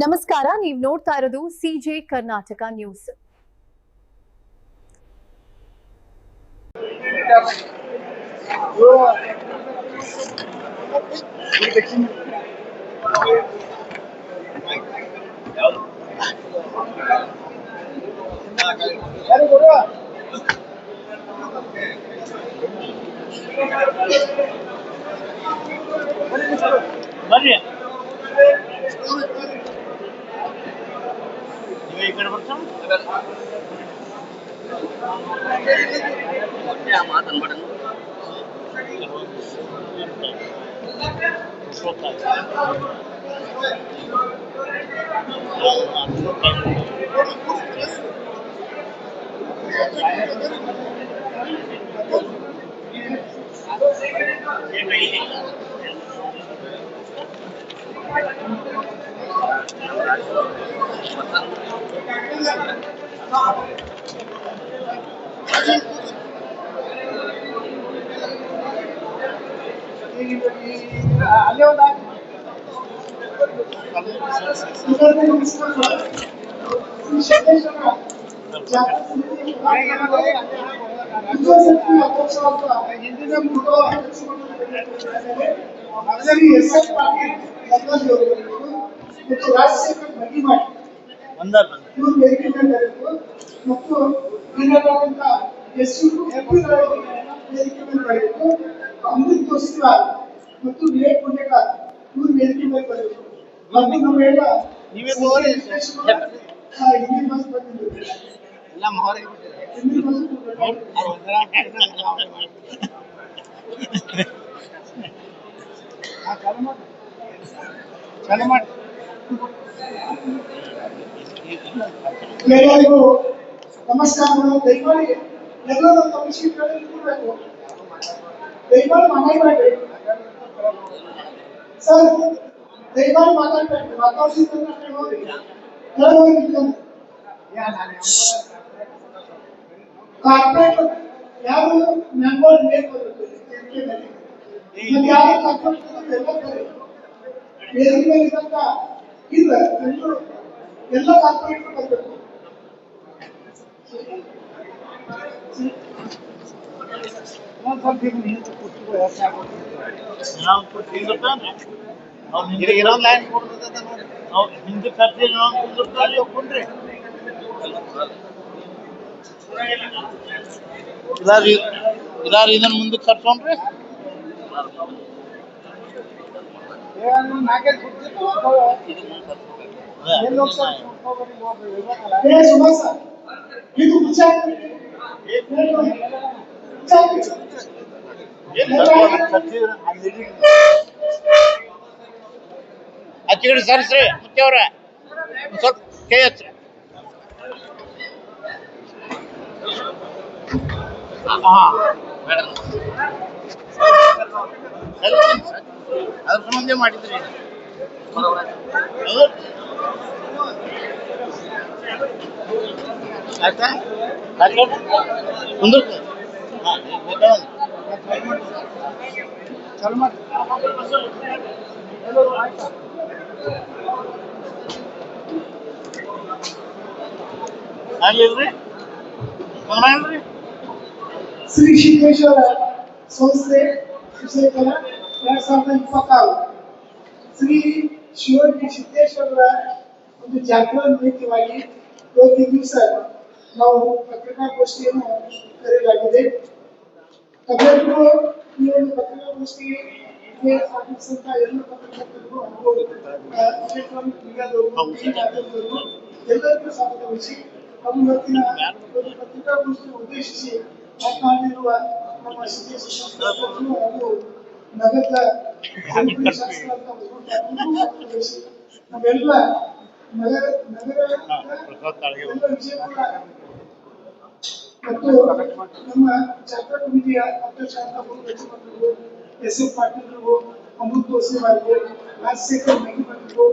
ನಮಸ್ಕಾರ, ನೀವು ನೋಡ್ತಾ ಇರೋದು ಸಿಜೆ ಕರ್ನಾಟಕ ನ್ಯೂಸ್. ಬರ್ರಿ ಈ ಕಡೆ ಬರ್ತಾವ ಎಲ್ಲರಿಗೂ ನಮಸ್ಕಾರಗಳು. ದಯಮಾಡಿ ಎಲ್ಲರೂ ತಮ್ಮ ಸೀಟ್ಗಳಲ್ಲಿ ಕೂರಬೇಕು. ದಯಮಾಡಿ ಮಾತಾಡಬೇಡಿ ಸರ್, ದಯಮಾಡಿ ಮಾತಾಡಬೇಡಿ. ಮಾತಾಡ್ಸಿದ್ರೆ ನೋಡಿ ಕಾರ್ಪೊರೇಟ್ ಯಾರು ಮೆಂಬರ್ ಬೇಕು ಯಾರು ಕಾರ್ಪೊರೇಟ್ ವೇದಿಕೆ ಇಲ್ಲ, ಎಲ್ಲ ಕಾರ್ಪೊರೇಟ್ ಬರಬೇಕು. ಹಿಂದೆ ಕರ್ಸಿ ಇದಾರ ಇದನ್ನ ಮುಂದಕ್ಕೆ ಕರ್ಸೋಣ್ರಿ. ಅಚ್ಚಿಗಡೆ ಸರಿಸ್ರಿ ಮುಖ್ಯವ್ರ ಸ್ವಲ್ಪ ಕೈ ಹಚ್ಚ್ರಿ. ಅದ್ರ ಸಂಬಂಧ ಮಾಡಿದ್ರಿ ಆಯ್ತಾ ಕುಂದ್ರ ಚಲೋ ಮಾಡಿ ಹಾಗಿಲ್ರಿ ಹೇಳ್ರಿ. ಶ್ರೀ ಸಿದ್ದೇಶ್ವರ ಸಂಸ್ಥೆ ವಿಷಯಕರ 2026 ಶ್ರೀ ಶಿವಯೋಗಿ ಸಿದ್ದೇಶ್ವರರ ಒಂದು ಜಾಗೃತ ನಿಮಿತ್ತವಾಗಿ ಇವತ್ತು ದಿವಸ ನಾವು ಪತ್ರಿಕಾಗೋಷ್ಠಿಯನ್ನು ಕರೆಯಲಾಗಿದೆ. ತಮ್ಮೆಲ್ಲರೂ ಈ ಒಂದು ಪತ್ರಿಕಾಗೋಷ್ಠಿಗೆ ಆಗಮಿಸಿದಂತ ಎಲ್ಲ ಪತ್ರಕರ್ತರಿಗೂ ಹಾಗೂ ಎಲೆಕ್ಟ್ರಾನಿಕ್ ಮೀಡಿಯಾದವರು ಎಲ್ಲರಿಗೂ ಸ್ವಾಗತಿಸಿ ಹಾಗೂ ಇವತ್ತಿನ ಪತ್ರಿಕಾಗೋಷ್ಠಿ ಉದ್ದೇಶಿಸಿ ಮಾತನಾಡಿರುವ ನಮ್ಮ ಸಿದ್ದೇಶ್ವರ ಹಾಗೂ ನಗರದ ನಮ್ಮೆಲ್ಲ ನಗರ ವಿಜಯಪುರ ಮತ್ತು ನಮ್ಮ ಜಾತ್ರಾ ಕಮಿಟಿಯ ಅಧ್ಯಕ್ಷರು ಎಸ್.ಎಫ್. ಪಾಟೀಲ್ರು, ಅಮೃತ್ ತೋಸಿವಾರ್ರು, ರಾಜಶೇಖರ್ ಮೇಘಮಂತ್ರು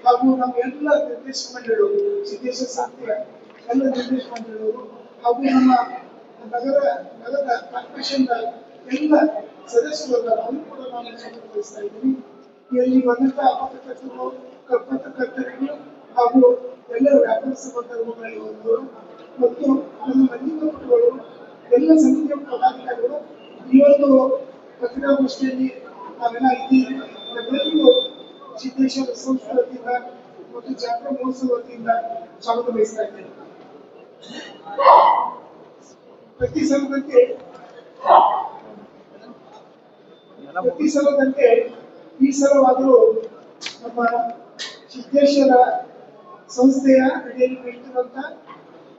ಹಾಗೂ ನಮ್ಮ ಎಲ್ಲ ನಿರ್ದೇಶ ಮಂಡಳಿಗಳು, ಸಿದ್ದೇಶ್ವರ ಸಂಸ್ಥೆಯ ಎಲ್ಲ ನಿರ್ದೇಶ ಮಂಡಳಿಗಳು ಹಾಗೂ ನಮ್ಮ ನಗರದ ಕಾರ್ಪೊರೇಷನ್ ಎಲ್ಲ ಸದಸ್ಯರು ಅವರು ಕೂಡ ನಾನು ಸ್ವಾಗತಿಸ್ತಾ ಇದ್ದೀನಿ. ಇಲ್ಲಿ ಬಂದಂತಹ ಪತ್ರಕರ್ತರಿಗೂ ಹಾಗೂ ಎಲ್ಲ ವ್ಯಾಪಾರ ಸಂಬಂಧಗಳು ಮತ್ತು ನಮ್ಮ ಮಂದಿಗಳು ಎಲ್ಲ ಸಮಿತಿಯ ಪದಾಧಿಕಾರಿಗಳು ಈ ಒಂದು ಪತ್ರಿಕಾಗೋಷ್ಠಿಯಲ್ಲಿ ನಾವೆಲ್ಲ ಇದ್ದೀವಿ. ಎಲ್ಲರಿಗೂ ಸಿದ್ದೇಶ್ವರ ಸಂಸ್ಥೆ ವತಿಯಿಂದ ಮತ್ತು ಜಾತ್ರಾ ಮಹೋತ್ಸವ ವತಿಯಿಂದ ಸ್ವಾಗತ ಬಯಸ್ತಾ ಇದ್ದೇನೆ. ಪ್ರತಿ ಸಲದಂತೆ ಈ ಸಲವಾದರೂ ನಮ್ಮ ಸಿದ್ದೇಶ್ವರ ಸಂಸ್ಥೆಯ ಅಡಿಯಲ್ಲಿ ನಡೆಯುತ್ತಿರುವಂತಹ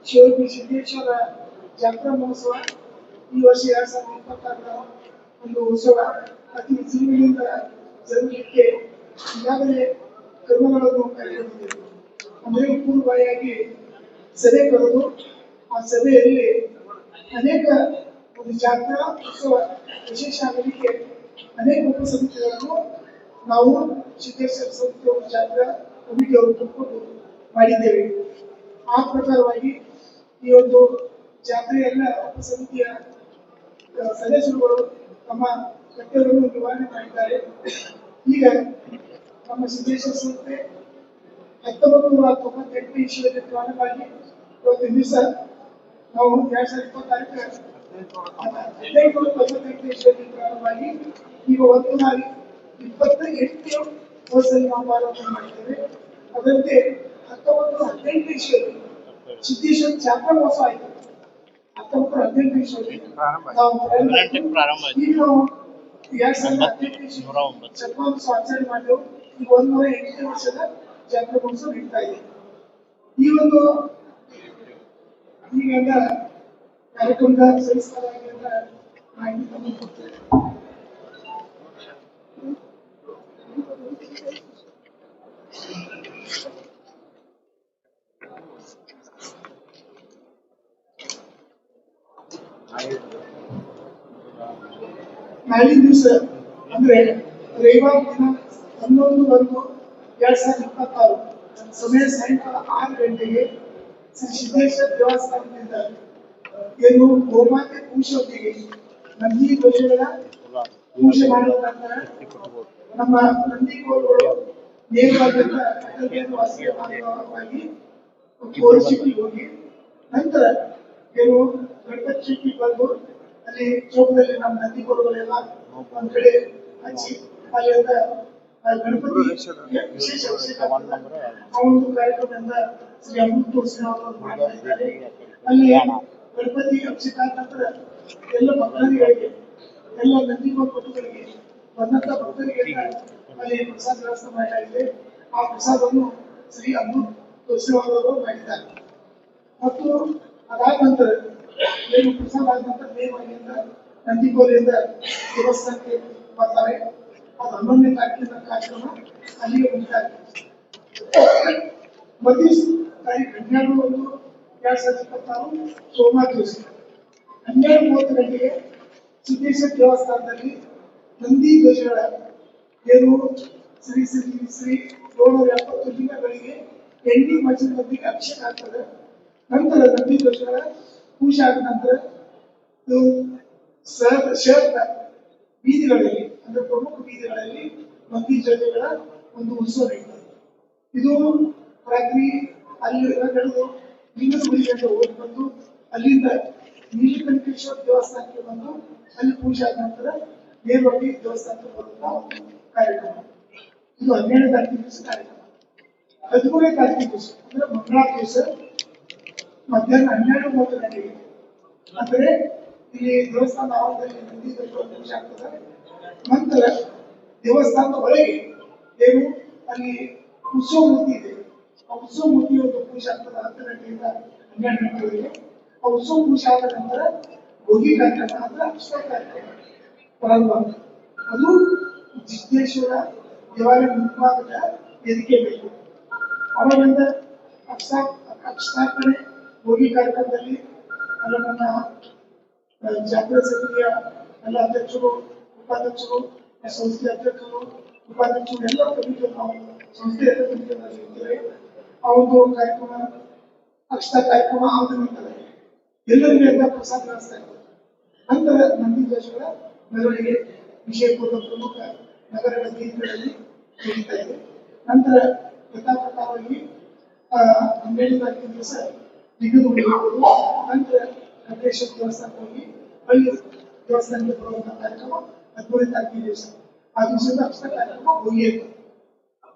ಶಿವಗಿ ಸಿದ್ದೇಶ್ವರ ಜಾತ್ರಾ ಮಹೋತ್ಸವ ಈ ವರ್ಷ 2026ರ ಒಂದು ಉತ್ಸವ ಅತಿ ವಿಜೃಂಭಣೆಯಿಂದ ಜರುಗಲಿಕ್ಕೆ ಈಗಾಗಲೇ ಕ್ರಮಗಳನ್ನು ಕೈಗೊಂಡಿದ್ದೇವೆ. ಅಂದರೆ ಪೂರ್ವಭಾವಿಯಾಗಿ ಸಭೆ ಕರೆದು ಆ ಸಭೆಯಲ್ಲಿ ಅನೇಕ ಒಂದು ಜಾತ್ರಾ ಉತ್ಸವ ವಿಶೇಷ ಆಗಲಿಕ್ಕೆ ಅನೇಕ ಉಪಸಮಿತಿಗಳನ್ನು ನಾವು ಸಿದ್ದೇಶ್ವರ ಸಂಸ್ಥೆ ಜಾತ್ರಾ ಕಮಿಟಿಯವರು ತುಂಬಿಕೊಂಡು ಮಾಡಿದ್ದೇವೆ. ಆ ಪ್ರಕಾರವಾಗಿ ಈ ಒಂದು ಜಾತ್ರೆಯನ್ನ ಉಪಸಮಿತಿಯ ಸದಸ್ಯರುಗಳು ತಮ್ಮ ಕರ್ತವ್ಯವನ್ನು ನಿವಾರಣೆ ಮಾಡಿದ್ದಾರೆ. ಈಗ ನಮ್ಮ ಸಿದ್ದೇಶ್ವರ ಸಂಸ್ಥೆ 1998 ಇಸ್ವಿಯಲ್ಲಿ ಪ್ರಾರಂಭವಾಗಿ ಇವತ್ತಿನ ದಿವಸ ನಾವು 2026 1998 ಇಸ್ವಿಯಲ್ಲಿ ಪ್ರಾರಂಭವಾಗಿ ಈಗ 28 ವರ್ಷದಲ್ಲಿ ನಾವು ಪ್ರಾರಂಭ ಮಾಡಿದ್ದೇವೆ. ಅದರಂತೆ 1918 ಇಸ್ವಿಯಲ್ಲಿ ಸಿದ್ದೇಶ್ವರ ಜಾತ್ರಾ ಮಹೋತ್ಸವ ಆಯಿತು. 1918 ಇಸ್ವಿಯಲ್ಲಿ ನಾವು ಪ್ರಾರಂಭ ಈಗ ನಾವು 2018 ಶತಮಾನೋತ್ಸವ ಆಚರಣೆ ಮಾಡಿದೆವು. ಈಗ 108 ವರ್ಷದ ಜಾತ್ರಾ ಮಹೋತ್ಸವ ನಡೀತಾ ಇದೆ. ಈ ಒಂದು ಈಗೆಲ್ಲ ಕಾರ್ಯಕ್ರಮದ ಸವಿಸ್ತಾರವಾಗಿ ಎಲ್ಲ ಮಾಹಿತಿ ತಮಗೆ ಕೊಡ್ತೇವೆ. ನಾಳಿನ ದಿವಸ ಅಂದ್ರೆ ರವಿವಾರ ದಿನ 11/1/2026 ಸಮಯ ಸಾಯಂಕಾಲ 6 ಗಂಟೆಗೆ ಶ್ರೀ ಸಿದ್ದೇಶ್ವರ ದೇವಸ್ಥಾನದಿಂದ ಏನು ಗೋಮಾತೆ ಪೂಜೆಯೊಂದಿಗೆ ನಂದಿ ಧ್ವಜಗಳ ಪೂಜೆ ಮಾಡಿದ ನಂತರ ನಮ್ಮ ನಂದಿಗೋಲುಗಳು ನೇರವಾದಂತ ವಾಸ್ತವವಾಗಿ ಕೋರಿಸಿಟ್ಟಿಗೆ ಹೋಗಿ ನಂತರ ಏನು ಗಣಪತಿ ಚಿಟ್ಟಿ ಬಂದು ಅಲ್ಲಿ ಚೌಕದಲ್ಲಿ ನಮ್ಮ ನಂದಿಗೋಲುಗಳೆಲ್ಲ ಒಂದ್ ಕಡೆ ಹಚ್ಚಿ ಅಲ್ಲಿಂದ ಗಣಪತಿ ವಿಶೇಷ ಆ ಒಂದು ಕಾರ್ಯಕ್ರಮದಿಂದ ಶ್ರೀ ಅಮೃತ ಉತ್ಸವ ಮಾಡ್ತಾ ಇದ್ದಾರೆ. ಅಲ್ಲಿ ಗಣಪತಿ ಅಭಿಷೇಕ ನಂತರ ಎಲ್ಲ ಭಕ್ತಾದಿಗಳಿಗೆ ಎಲ್ಲ ನಂದಿಗೋಲ್ ಭಕ್ತರಿಗೆ ಬಂದಂತ ಭಕ್ತರಿಗೆ ಅಲ್ಲಿ ಪ್ರಸಾದ ವ್ಯವಸ್ಥೆ ಮಾಡಲಾಗಿದೆ. ಆ ಪ್ರಸಾದವನ್ನು ಶ್ರೀ ಅಮೃತ ಉತ್ಸವ ಮಾಡಿದ್ದಾರೆ. ಮತ್ತು ಅದಾದ ನಂತರ ಏನು ಪ್ರಸಾದ ಆದ ನಂತರ ನೇರವಾಗಿಂದ ನಂದಿಗೋಲಿಂದ ದೇವಸ್ಥಾನಕ್ಕೆ ಬರ್ತಾರೆ. ಅದು 11ನೇ ತಾರೀಕಿನ ಕಾರ್ಯಕ್ರಮ ಅಲ್ಲಿಗೆ ಮುಗಿತಾರೆ. ಮಧ್ಯ ತಾರೀಕು 12/1/2026 ಸೋಮವಾರ ದಿವಸ 12:30 ಗಂಟೆಗೆ ಸಿದ್ದೇಶ್ವರ ದೇವಸ್ಥಾನದಲ್ಲಿ ನಂದಿ ಧ್ವಜಗಳ ಏನು ಶ್ರೀ ಶ್ರೀ ಶ್ರೀ 170 ಲಿಂಗಗಳಿಗೆ ಎಣ್ಣೆ ಮಜ್ಜಿನೊಂದಿಗೆ ಅಭಿಷೇಕ ಆಗ್ತದೆ. ನಂತರ ನಂದಿ ಧ್ವಜಗಳ ಪೂಜೆ ಆದ ನಂತರ ಬೀದಿಗಳಲ್ಲಿ ಅಂದ್ರೆ ಪ್ರಮುಖ ಬೀದಿಗಳಲ್ಲಿ ನಂದಿ ಧ್ವಜಗಳ ಒಂದು ಉತ್ಸವ ನಡೀತದೆ. ಇದು ರಾತ್ರಿ ಅಲ್ಲಿ ನಡೆದು ಲಿಂಗದ ಗುಡಿಗಂಟ ಹೋಗಿ ಬಂದು ಅಲ್ಲಿಂದ ನೀಲಕಂಠೇಶ್ವರ ದೇವಸ್ಥಾನಕ್ಕೆ ಬಂದು ಅಲ್ಲಿ ಪೂಜೆ ಆದ ನಂತರ ನೇರವಾಗಿ ದೇವಸ್ಥಾನಕ್ಕೆ ಬರುವಂತಹ ಒಂದು ಕಾರ್ಯಕ್ರಮ. ಇದು 12ನೇ ತಾರೀಕಿನ ದಿವಸ ಕಾರ್ಯಕ್ರಮ. 13ನೇ ತಾರೀಕಿನ ದಿವಸ ಅಂದ್ರೆ ಮಂಗಳವಾರ ದಿವಸ ಮಧ್ಯಾಹ್ನ 12:30 ಗಂಟೆಗೆ ಅಂದ್ರೆ ಇಲ್ಲಿ ದೇವಸ್ಥಾನ ಆವರಣದಲ್ಲಿ ನಂದಿ ಧ್ವಜ ಪೂಜೆ ಆಗ್ತದೆ. ನಂತರ ದೇವಸ್ಥಾನದ ಒಳಗೆ ಏನು ಅಲ್ಲಿ ಉತ್ಸವ ಮೂರ್ತಿ ಇದೆ. ಆ ಉತ್ಸವ ಮೂರ್ತಿ ಒಂದು ಪೂಜೆ ಆಗ್ತದೆ 10 ಗಂಟೆಯಿಂದ 12 ಗಂಟೆವರೆಗೆ. ಆ ಉತ್ಸವ ಪೂಜೆ ಆದ ನಂತರ ಭೋಗಿ ಕಾರ್ಯಕ್ರಮ ಅಂದ್ರೆ ಅಭಿಷೇಕ ಕಾರ್ಯಕ್ರಮ ಪ್ರಾರಂಭ ಆಗ್ತದೆ. ಅದು ಸಿದ್ದೇಶ್ವರ ದೇವಾಲಯ ಮುಂಭಾಗದ ವೇದಿಕೆ ಬೇಕು. ಅವಾಗಿಂದ ಅಕ್ಷತಾರ್ಪಣೆ ಭೋಗಿ ಕಾರ್ಯಕ್ರಮದಲ್ಲಿ ಎಲ್ಲ ನನ್ನ ಜಾತ್ರಾ ಸಮಿತಿಯ ಎಲ್ಲ ಅಧ್ಯಕ್ಷರು, ಉಪಾಧ್ಯಕ್ಷರು, ಸಂಸ್ಥೆ ಅಧ್ಯಕ್ಷರು, ಉಪಾಧ್ಯಕ್ಷರು ಎಲ್ಲ ಕಮಿಟಿ ನಾವು ಸಂಸ್ಥೆಯ ಕಮಿಟಿಯಲ್ಲಿ ಇರ್ತೇವೆ. ಆ ಒಂದು ಕಾರ್ಯಕ್ರಮ ಅಕ್ಷತಾ ಕಾರ್ಯಕ್ರಮ ಆದ ನಂತರ ಎಲ್ಲರಿಗೆ ಎಲ್ಲ ಪ್ರಸಾದ ವ್ಯವಸ್ಥೆ ಆಗ್ತದೆ. ನಂತರ ನಂದಿ ಧ್ವಜಗಳ ಮೆರವಣಿಗೆ ವಿಷಯಪೂರ್ವ ಪ್ರಮುಖ ನಗರಗಳ ಬೀದಿಗಳಲ್ಲಿ ನಡೀತಾ ಇದೆ. ನಂತರ ಯಥಾ ಪ್ರಕಾರವಾಗಿ 12 ತಾರೀಕಿನ ದಿವಸ ನಿಗದಿ ಮಾಡಬಹುದು. ನಂತರ ವೆಂಕಟೇಶ್ವರ ದೇವಸ್ಥಾನಕ್ಕೆ ಹೋಗಿ ಅಲ್ಲಿ ದೇವಸ್ಥಾನಕ್ಕೆ ಬರುವಂತಹ ಕಾರ್ಯಕ್ರಮ 15 ತಾರೀಕಿನ ದಿವಸ. ಆ ದಿವಸದ ಅಕ್ಷರ ಕಾರ್ಯಕ್ರಮ ಮುಗಿಯಿತು.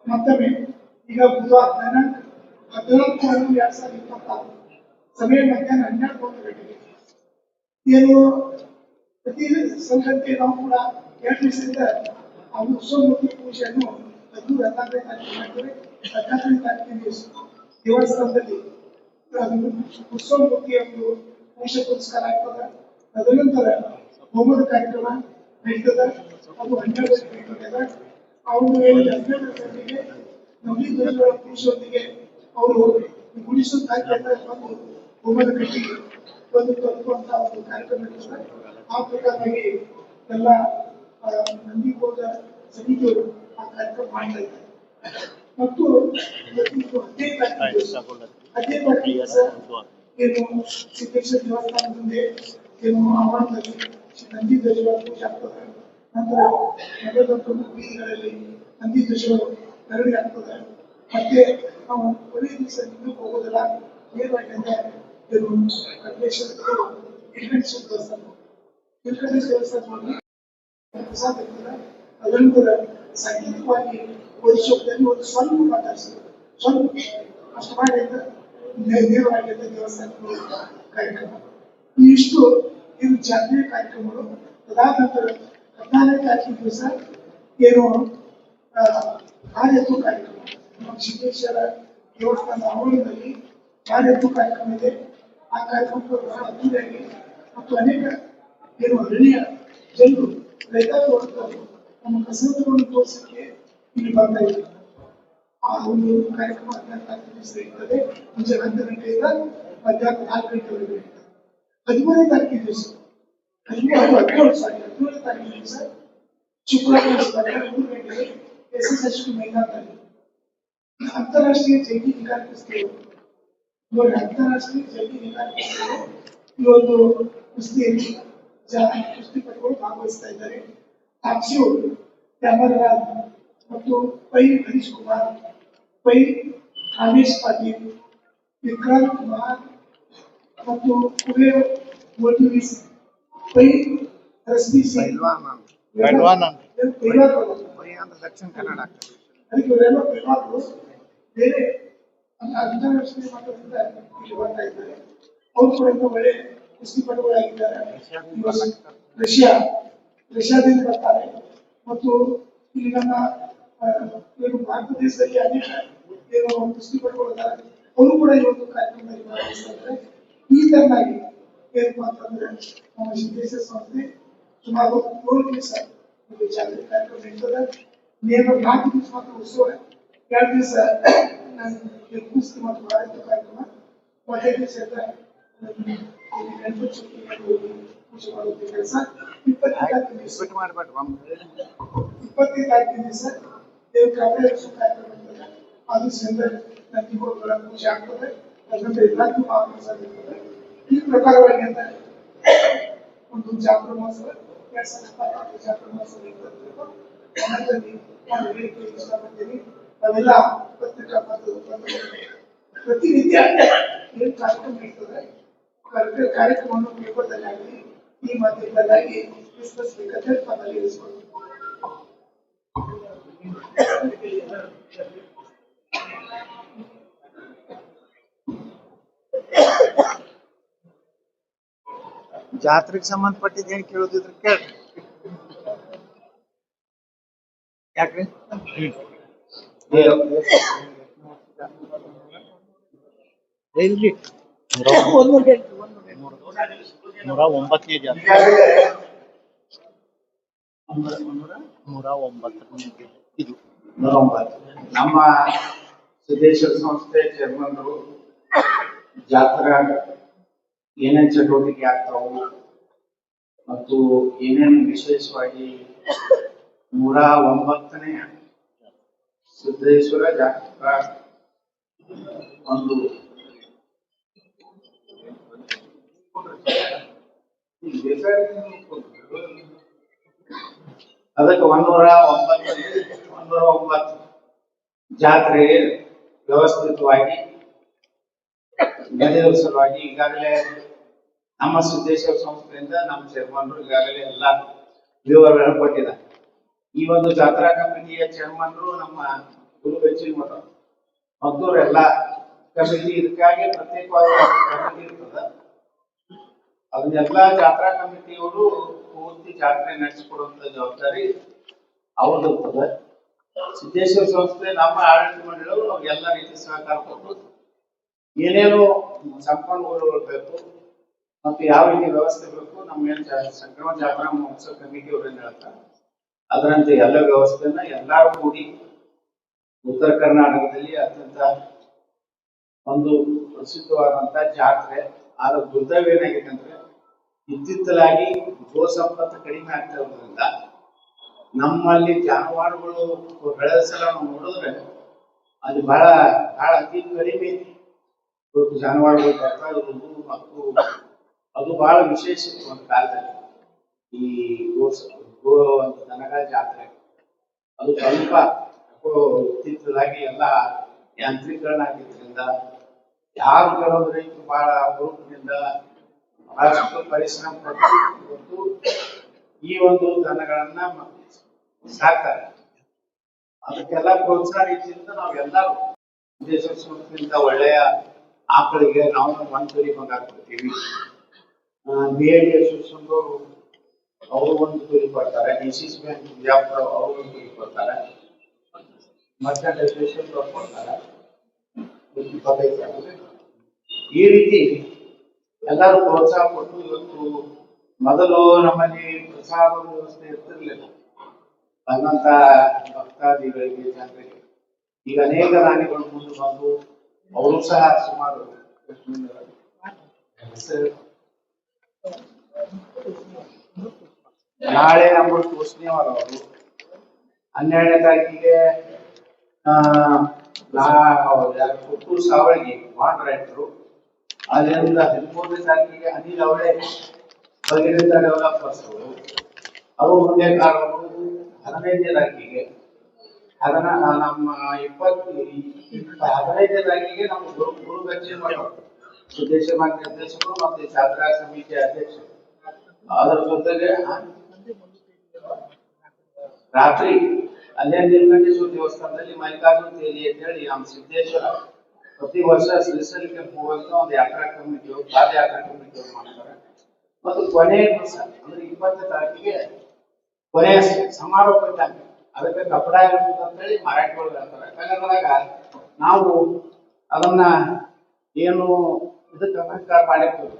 ಮತ್ತೊಮ್ಮೆ ಈಗ ಬುಧವಾರ ದಿನಾಂಕ 14/1/2026 ಸಮಯ ಮಧ್ಯಾಹ್ನ 12 ಗಂಟೆಗೆ ಏನು ಪ್ರತಿ ಸಂಘಕ್ಕೆ ನಾವು ಕೂಡ 2 ದಿವಸದಿಂದ ಆ ಉತ್ಸವಮೂರ್ತಿ ಪೂಜೆಯನ್ನು 14ನೇ ತಾರೀಕು ಮಾಡ್ತೇವೆ. 14ನೇ ತಾರೀಕಿನ ದಿವಸ ದೇವಸ್ಥಾನದಲ್ಲಿ ಉತ್ಸವಮೂರ್ತಿಯ ಒಂದು ಪೂಜೆ ಪುರಸ್ಕಾರ ಆಗ್ತದೆ. ತದನಂತರ ಹೋಮದ ಕಾರ್ಯಕ್ರಮ ನಡೀತದೆ. ಅದು 12 ಗಂಟೆಗೆ ಅವರು 12 ಗಂಟೆಗೆ ನವಲಿ ಧ್ವಜಗಳ ಪೂಜೆಯೊಂದಿಗೆ ಅವರು ಗುಡಿಸೋ ಕಾರ್ಯಕ್ರಮ ಬಂದು ಹೋಮದ ಕಟ್ಟಿಗೆ ಬಂದು ತಲುಪುವಂತ ಒಂದು ಕಾರ್ಯಕ್ರಮ ನಡೆಸ್ತಾರೆ. ಆ ಪ್ರಕಾರವಾಗಿ ಎಲ್ಲ ನಂದಿಗೋದ ಸಮಿತಿಯವರು ಆ ಕಾರ್ಯಕ್ರಮ ಮಾಡ್ತಾ ಇದ್ದಾರೆ. ಮತ್ತು 15 ತಾರೀಕು ಏನು ಸಿದ್ದೇಶ್ವರ ದೇವಸ್ಥಾನ ಮುಂದೆ ಏನು ಆವರಣದಲ್ಲಿ ನಂದಿ ಧ್ವಜಗಳ ಪೂಜೆ ಆಗ್ತದೆ. ನಂತರ ನಗರದ ಪ್ರಮುಖ ಬೀದಿಗಳಲ್ಲಿ ನಂದಿ ಧ್ವಜಗಳು ಮೆರವಣಿಗೆ ಆಗ್ತದೆ. ಮತ್ತೆ ನಾವು ಕೊನೆ ದಿವಸ ಇನ್ನೂ ಹೋಗೋದಿಲ್ಲ, ನೇರವಾಗಿ ಏನು ವೆಂಕಟೇಶ್ವರ ದೇವಸ್ಥಾನದಲ್ಲಿ ಪ್ರಸಾದ ಇರ್ತದೆ. ಅದನಂತರ ಸಾಂಕೇತಿಕವಾಗಿ ವರ್ಷದಲ್ಲಿ ಒಂದು ಸ್ವಲ್ಪ ಮಾತಾಡಿಸಿದ್ರು, ಸ್ವಲ್ಪ ಅಷ್ಟು ಮಾಡಿದ ನೇರವಾಗಿ ದೇವಸ್ಥಾನಕ್ಕೆ ಕಾರ್ಯಕ್ರಮ. ಇಷ್ಟು ಇದು ಜಾತ್ರೆಯ ಕಾರ್ಯಕ್ರಮಗಳು. ಅದಾದ ನಂತರ 14ನೇ ತಾರೀಕಿನ ದಿವಸ ಏನು ಕಾರ್ಯತ್ವ ಕಾರ್ಯಕ್ರಮ ನಮ್ಮ ಸಿದ್ದೇಶ್ವರ ದೇವಸ್ಥಾನ ಆವರಣದಲ್ಲಿ ಕಾರ್ಯತ್ವ ಕಾರ್ಯಕ್ರಮ ಇದೆ. ಆ ಕಾರ್ಯಕ್ರಮಕ್ಕೆ ಬಹಳ ಅದ್ದೂರಿಯಾಗಿ ಮತ್ತು ಅನೇಕ ಏನು ಹಳ್ಳಿಯ ಜನರು ರೈತಾಪಿ ನಮ್ಮ ಕಸರತ್ತುಗಳನ್ನು ತೋರಿಸಲಿಕ್ಕೆ ಇಲ್ಲಿ ಬರ್ತಾ ಇದೆ. ಆ ಒಂದು ಕಾರ್ಯಕ್ರಮ 14 ತಾರೀಕಿನ ದಿವಸ ಇರ್ತದೆ. ಮುಂಜಾನೆ 10 ಗಂಟೆಯಿಂದ ಮಧ್ಯಾಹ್ನ 4 ಗಂಟೆವರೆಗೆ ಇರ್ತದೆ. 13ನೇ ತಾರೀಕಿನ ದಿವಸ 17ನೇ ತಾರೀಕಿನ ದಿವಸ ಶುಕ್ರವಾರ 3 ಗಂಟೆಗೆ SSHP ಮೈದಾನದಲ್ಲಿ ಅಂತಾರಾಷ್ಟ್ರೀಯ ಜೈವಿ ನಿಗಾ ಕುಸ್ತಿ ನೋಡಿ. ಅಂತಾರಾಷ್ಟ್ರೀಯ ಜೈವಿ ನಿಗಾ ಕುಸ್ತಿ ಈ ಒಂದು ಕುಸ್ತಿಯಲ್ಲಿ ಕುಸ್ತಿಪಟುಗಳು ಭಾಗವಹಿಸ್ತಾ ಇದ್ದಾರೆ. ತಾಪ್ಸಿಯವರು ಕ್ಯಾಮರಾಜ್ ಮತ್ತು ಪೈ ಹರೀಶ್ ಕುಮಾರ್, ಪೈ ರಾಮೇಶ್ ಪಾಟೀಲ್, ವಿಕ್ರಾಂತ್ ಕುಮಾರ್ ಮತ್ತು ಕುಬೇರ್ ಮೋಟಿವಿಸ್, ಪೈ ರಶ್ಮಿ ಸಿಂಗ್ ದಕ್ಷಿಣ ಕನ್ನಡ. ಅದಕ್ಕೆ ಇವರೆಲ್ಲ ಪೈಲ್ವಾನರು ಬೇರೆ ಅಂತಾರಾಷ್ಟ್ರೀಯ ಮಟ್ಟದಿಂದ ಇಲ್ಲಿ ಬರ್ತಾ ಇದ್ದಾರೆ. ಅವರು ಕೂಡ ಇನ್ನೂ ಒಳ್ಳೆ ಕುಸ್ತಿಪಟುಗಳಾಗಿದ್ದಾರೆ. ರಷ್ಯಾದಿಂದ ಬರ್ತಾರೆ. ಮತ್ತು ಇಲ್ಲಿ ನಮ್ಮ ಏನು ಭಾರತ ದೇಶದಲ್ಲಿ ಅನೇಕ ಏನು ಕುಸ್ತಿಪಟುಗಳು ಇದ್ದಾರೆ, ಅವರು ಕೂಡ ಈ ಒಂದು ಕಾರ್ಯಕ್ರಮದಲ್ಲಿ ಭಾಗವಹಿಸ್ತಾ ಇದ್ದಾರೆ. ಈ ತರನಾಗಿ ಏನಪ್ಪಾ ಅಂತಂದ್ರೆ ನಮ್ಮ ಸಿದ್ದೇಶ್ವರ ಸಂಸ್ಥೆ ಸುಮಾರು 7 ದಿವಸ ಒಂದು ಜಾಗೃತಿ ಕಾರ್ಯಕ್ರಮ ನಡೀತದೆ. ನೇರ 4 ದಿವಸ ಮಾತ್ರ ಉತ್ಸವ, 2 ದಿವಸ ಕುಸ್ತಿ ಮತ್ತು ಭಾರತ ಕಾರ್ಯಕ್ರಮ, 1 ದಿವಸ ಪೂಜೆ ಮಾಡುವಂತ ಕೆಲಸ. 20ನೇ ತಾರೀಕಿನ ದಿವಸ ದೇವ ಕಾವ್ಯ ಕಾರ್ಯಕ್ರಮ ಇರ್ತದೆ. ಆ ದಿವಸದಿಂದ ನಂದಿಗೋಗಳ ಪೂಜೆ ಆಗ್ತದೆ. ಅದರಂತೆ ಎಲ್ಲರಿಗೂ ಮಹಾಪ್ರಸಾದ ಇರ್ತದೆ. ಈ ಪ್ರಕಾರವಾಗಿ ಅಂತ ಒಂದು ಜಾತ್ರಾ ಮಹೋತ್ಸವ 2024 ಜಾತ್ರಾ ಮಹೋತ್ಸವ ಇರ್ತದೆ. ನಾನು ಹೇಳಿಕೆ ಇಷ್ಟಪಡ್ತೀನಿ. ನಾವೆಲ್ಲ ಪತ್ರಿಕಾ ಪ್ರತಿನಿತ್ಯ ಏನು ಕಾರ್ಯಕ್ರಮ ಇರ್ತದೆ, ಕಾರ್ಯಕ್ರಮವನ್ನು ಪೇಪರ್ದಲ್ಲಿ ಆಗಲಿ ಈ ಮಾಧ್ಯಮದಲ್ಲಾಗಿ ವಿಸ್ತರಿಸಬೇಕಂತ ತಮ್ಮಲ್ಲಿ ಇರಿಸ್ಕೊಳ್ತೀನಿ. ಜಾತ್ರೆಗೆ ಸಂಬಂಧಪಟ್ಟಿದ್ದು ಏನ್ ಕೇಳೋದಿದ್ರು ಕೇಳ್ರಿ. ಯಾಕ್ರಿ? 109ನೇ ಜಾತ್ರೆ, 109 ಇದು 109. ನಮ್ಮ ಸಿದ್ದೇಶ್ವರ ಸಂಸ್ಥೆ ಚೇರ್ಮನ್ರು ಜಾತ್ರಾ ಏನೇನ್ ಚಟುವಟಿಕೆ ಆಗ್ತಾವು ಮತ್ತು ಏನೇನು ವಿಶೇಷವಾಗಿ 109ನೇ ಸಿದ್ದೇಶ್ವರ ಜಾತ್ರಾ ಒಂದು ಅದಕ್ಕೆ 109 ಜಾತ್ರೆ ವ್ಯವಸ್ಥಿತವಾಗಿ ನಡೆಯುವ ಸಲುವಾಗಿ ಈಗಾಗಲೇ ನಮ್ಮ ಸಿದ್ದೇಶ್ವರ ಸಂಸ್ಥೆಯಿಂದ ನಮ್ಮ ಚೇರ್ಮನ್ರು ಈಗಾಗಲೇ ಎಲ್ಲ ವಿವರಗಳನ್ನು ಕೊಟ್ಟಿದ್ದಾರೆ. ಈ ಒಂದು ಜಾತ್ರಾ ಕಮಿಟಿಯ ಚೇರ್ಮನ್ರು ನಮ್ಮ ಗುರು ಬೆಚ್ಚಿನ ಮಠ ಮತ್ತು ಎಲ್ಲ ಕಮಿಟಿ ಇದಕ್ಕಾಗಿ ಪ್ರತ್ಯೇಕವಾದ ಕಮಿಟಿ ಇರ್ತದೆ. ಅದನ್ನೆಲ್ಲ ಜಾತ್ರಾ ಕಮಿಟಿಯವರು ಪೂರ್ತಿ ಜಾತ್ರೆ ನಡೆಸಿಕೊಡುವಂತ ಜವಾಬ್ದಾರಿ ಅವ್ರದ್ದು ಇರ್ತದೆ. ಸಿದ್ದೇಶ್ವರ ಸಂಸ್ಥೆ ನಮ್ಮ ಆಡಳಿತ ಮಂಡಳಿಯವರು ಎಲ್ಲ ರೀತಿ ಸಹಕಾರ ಕೊಟ್ಟು ಏನೇನು ಸಂಪನ್ಮೂಲಗಳು ಬೇಕು ಮತ್ತು ಯಾವ ರೀತಿ ವ್ಯವಸ್ಥೆ ಬೇಕು ನಮ್ಮ ಏನು ಸಂಕ್ರಮಣ ಜಾತ್ರಾ ಮಹೋತ್ಸವ ಕಮಿಟಿಯವರು ಏನ್ ಹೇಳ್ತಾರೆ ಅದರಂತೆ ಎಲ್ಲ ವ್ಯವಸ್ಥೆಯನ್ನ ಎಲ್ಲರೂ ಕೂಡಿ ಉತ್ತರ ಕರ್ನಾಟಕದಲ್ಲಿ ಅತ್ಯಂತ ಒಂದು ಪ್ರಸಿದ್ಧವಾದಂತಹ ಜಾತ್ರೆ. ಆದ ದುರ್ದೈವ ಏನಾಗಿದೆ ಅಂದ್ರೆ ಇತ್ತಿತ್ತಲಾಗಿ ಗೋ ಸಂಪತ್ತು ಕಡಿಮೆ ಆಗ್ತಾ ಇರೋದ್ರಿಂದ ನಮ್ಮಲ್ಲಿ ಜಾನುವಾರುಗಳು ಬೆಳೆದ ಸಲ ನಾವು ನೋಡಿದ್ರೆ ಅದು ಬಹಳ ಅತಿ ಕಡಿಮೆ ಜಾನುವಾರುಗಳು ಬರ್ತಾ ಇರೋದು ಮತ್ತು ಅದು ಬಹಳ ವಿಶೇಷ ಒಂದು ಕಾಲದಲ್ಲಿ ಈ ಗೋ ದನಗಳ ಜಾತ್ರೆ ಅದು ಸ್ವಲ್ಪ ಇತ್ತಿತ್ತಲಾಗಿ ಎಲ್ಲ ಯಾಂತ್ರೀಕರಣ ಆಗಿದ್ರಿಂದ ಯಾರು ಕೆಲವು ರೈತರು ಬಹಳ ಅಪರೂಪದಿಂದ ಬಹಳಷ್ಟು ಪರಿಶ್ರಮ ಪಟ್ಟು ಈ ಒಂದು ದನಗಳನ್ನ ಸಾಕ್ತಾರೆ. ಅದಕ್ಕೆಲ್ಲ ಪ್ರೋತ್ಸಾಹ ರೀತಿಯಿಂದ ನಾವೆಲ್ಲರೂ ದೇಶ ಸಂಸ್ಥೆಯಿಂದ ಒಳ್ಳೆಯ ಆಕಳಿಗೆ ನಾವು ಒಂದು ತೊಲಿ ಬಂಗಾರ ಕೊಡ್ತೀವಿ. BID ಅಸೋಸಿಯೇಷನ್ ಅವರು ಒಂದು ತೊಲಿ ಕೊಡ್ತಾರೆ. DCC ಬ್ಯಾಂಕ್ ವಿಜಯಪುರ ಅವರು ಒಂದು ತೊಲಿ ಕೊಡ್ತಾರೆ. ಮರ್ಚೆಂಟ್ ಅಸೋಸಿಯೇಷನ್ ಕೊಡ್ತಾರೆ 25,000. ಈ ರೀತಿ ಎಲ್ಲರೂ ಪ್ರೋತ್ಸಾಹ ಕೊಟ್ಟು ಇವತ್ತು ಮೊದಲು ನಮ್ಮಲ್ಲಿ ಪ್ರಸಾದ ವ್ಯವಸ್ಥೆ ಇರ್ತಿರ್ಲಿಲ್ಲ. ಬಂದಂತ ಭಕ್ತಾದಿಗಳಿಗೆ ಜನರಿಗೆ ಈಗ ಅನೇಕ ದಾನಿಗಳು ಮುಂದೆ ಬಂದು ಅವರು ಸಹ ಸುಮಾರು ನಾಳೆ ಅಮೃತ ತೋಸ್ನಿಯವರ ಅವರು 12ನೇ ತಾರೀಕಿಗೆ ಪುತ್ತೂರು ಸಾವಳಿಗೆ ಬಾಂಡ್ ರೈತರು ಅದರಿಂದ 13ನೇ ತಾರೀಕಿಗೆ ಅನಿಲ್ ಅವರೇ ಬಗೆರಿಂದ ಡೆವಲಪರ್ಸ್ ಅವರು ಮುಂದೆ ಕಾಲವರು 15ನೇ ತಾರೀಕಿಗೆ ನಮ್ಮ 15ನೇ ತಾರೀಕಿಗೆ ನಮ್ಮ ಗುರು ಬೆಚ್ಚಿನ ಮಠ ಸುದೇಶ ಬ್ಯಾಂಕ್ ನಿರ್ದೇಶಕರು ಮತ್ತು ಜಾತ್ರಾ ಸಮಿತಿ ಅಧ್ಯಕ್ಷರು ಅದರ ಜೊತೆಗೆ ರಾತ್ರಿ 11 ಗಂಟೆ ದೇವಸ್ಥಾನದಲ್ಲಿ ಮಲ್ಲಿಕಾರ್ಜುನ ತೇಲಿ ಅಂತ ಹೇಳಿ ನಮ್ಮ ಸಿದ್ದೇಶ್ವರ ಪ್ರತಿ ವರ್ಷ ಶ್ರೀಶೈಲಕ್ಕೆ ಹೋಗುವಂತ ಒಂದು ಯಾತ್ರಾ ಕಮಿಟಿಯವರು ಪಾದಯಾತ್ರಾ ಕಮಿಟಿಯವರು ಮಾಡ್ತಾರೆ. ಮತ್ತು ಕೊನೆಯ ದಿವಸ ಅಂದ್ರೆ 20ನೇ ತಾರೀಕಿಗೆ ಕೊನೆಯ ಸಮಾರೋಪ ಇದ್ದಾಗ ಅದಕ್ಕೆ ಕಪಡ ಇರುವುದು ಅಂತ ಹೇಳಿ ಮರಾಠಿಗಳು ಹೇಳ್ತಾರೆ. ಕನ್ನಡದಾಗ ನಾವು ಅದನ್ನ ಏನು ಇದಕ್ಕೆ ಅಲಂಕಾರ ಮಾಡಿರ್ತೀವಿ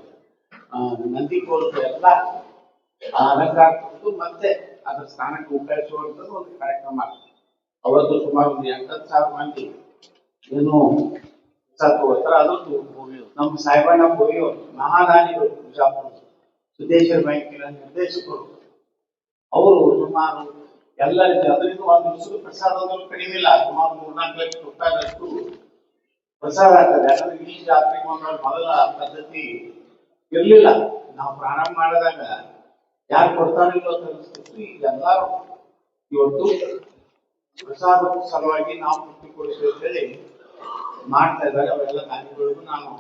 ನಂದಿ ಕೋಲ್ದು ಎಲ್ಲ ಅಲಂಕಾರ ಕೊಟ್ಟು ಮತ್ತೆ ಅದ್ರ ಸ್ಥಾನಕ್ಕೆ ಉಪಯೋಗಿಸುವಂಥದ್ದು ಒಂದು ಕಾರ್ಯಕ್ರಮ ಆಗ್ತದೆ. ಅವತ್ತು ಸುಮಾರು ಒಂದು 80,000 ಮಂದಿ ಏನು ತಗೋತಾರೆ. ಅದೊಂದು ನಮ್ಮ ಸಾಹೇಬಣ್ಣ ಬೋಯಿಯೋ ಮಹಾದಾನಿಗಳು ಬಿಜಾಪುರ ಸುದೇಶ್ವರ ಬ್ಯಾಂಕಿನ ನಿರ್ದೇಶಕರು ಅವರು ಸುಮಾರು ಎಲ್ಲ ರೀತಿ ಅದರಿಂದ ಒಂದು ದಿವಸದ ಪ್ರಸಾದಗಳು ಕಡಿಮೆ ಇಲ್ಲ. ಸುಮಾರು 3-4 ಲಕ್ಷ ರೂಪಾಯಿಗಳಷ್ಟು ಪ್ರಸಾದ ಆಗ್ತದೆ. ಯಾಕಂದ್ರೆ ಈ ಜಾತ್ರೆ ಮೊದಲ ಪದ್ಧತಿ ಇರ್ಲಿಲ್ಲ. ನಾವು ಪ್ರಾರಂಭ ಮಾಡಿದಾಗ ಯಾರು ಕೊಡ್ತಾರಿಲ್ಲ ಅಂತ ಅನಿಸ್ತಿತ್ತು. ಈಗ ಎಲ್ಲರೂ ಇವತ್ತು ಪ್ರಸಾದ ಸಲುವಾಗಿ ನಾವು ಕೊಡಿಸಿ ಹೇಳಿ ಮಾಡ್ತಾ ಇದ್ದಾರೆ. ಅವೆಲ್ಲ ದಾನಿಗಳಿಗೂ ನಾನು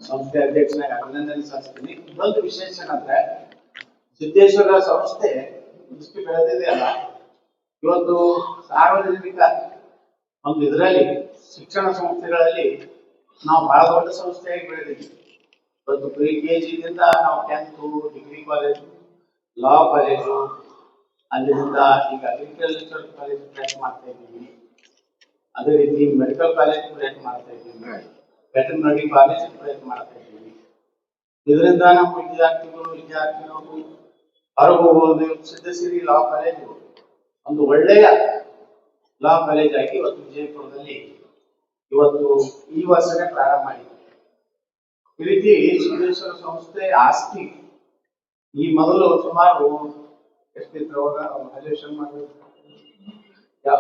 ಸಂಸ್ಥೆ ಅಧ್ಯಕ್ಷನಾಗಿ ಅಭಿನಂದನೆ ಸಲ್ಲಿಸ್ತೀನಿ. ಇನ್ನೊಂದು ವಿಶೇಷ ಏನಂದ್ರೆ ಸಿದ್ದೇಶ್ವರ ಸಂಸ್ಥೆ ಇಷ್ಟು ಬೆಳೆದಿದೆ ಅಲ್ಲ, ಇವತ್ತು ಸಾರ್ವಜನಿಕ ಒಂದು ಇದರಲ್ಲಿ ಶಿಕ್ಷಣ ಸಂಸ್ಥೆಗಳಲ್ಲಿ ನಾವು ಬಹಳ ದೊಡ್ಡ ಸಂಸ್ಥೆಯಾಗಿ ಬೆಳೆದಿದ್ದೀವಿ. ಇವತ್ತು KG-ದಿಂದ ನಾವು 10th degree college, law college, ಅಲ್ಲಿಂದ ಈಗ ಅಗ್ರಿಕಲ್ಚರ್ ಕಾಲೇಜ್ ಪ್ರಯತ್ನ ಮಾಡ್ತಾ ಇದ್ದೀವಿ. ಅದೇ ರೀತಿ ಮೆಡಿಕಲ್ ಕಾಲೇಜ್ ಪ್ರಯತ್ನ ಮಾಡ್ತಾ ಇದ್ದೀವಿ. ವೆಟರ್ನರಿ ಕಾಲೇಜ್ ಪ್ರಯತ್ನ ಮಾಡ್ತಾ ಇದ್ದೀವಿ. ಇದರಿಂದ ನಮ್ಮ ವಿದ್ಯಾರ್ಥಿಗಳು ಹೊರಗೆ ಹೋಗುವುದು. ಸಿದ್ದಸಿರಿ ಲಾ ಕಾಲೇಜು ಒಂದು ಒಳ್ಳೆಯ ಲಾ ಕಾಲೇಜ್ ಆಗಿ ಇವತ್ತು ವಿಜಯಪುರದಲ್ಲಿ ಇವತ್ತು ಈ ವರ್ಷನೇ ಪ್ರಾರಂಭ ಮಾಡಿದೆ. ಈ ರೀತಿ ಸಿದ್ದೇಶ್ವರ ಸಂಸ್ಥೆ ಆಸ್ತಿ ಈ ಮೊದಲು ಸುಮಾರು ಎಷ್ಟಿತ್ತು ಅವಾಗ ವ್ಯಾಲ್ಯೂಯೇಷನ್ ಮಾಡಿದ್ರು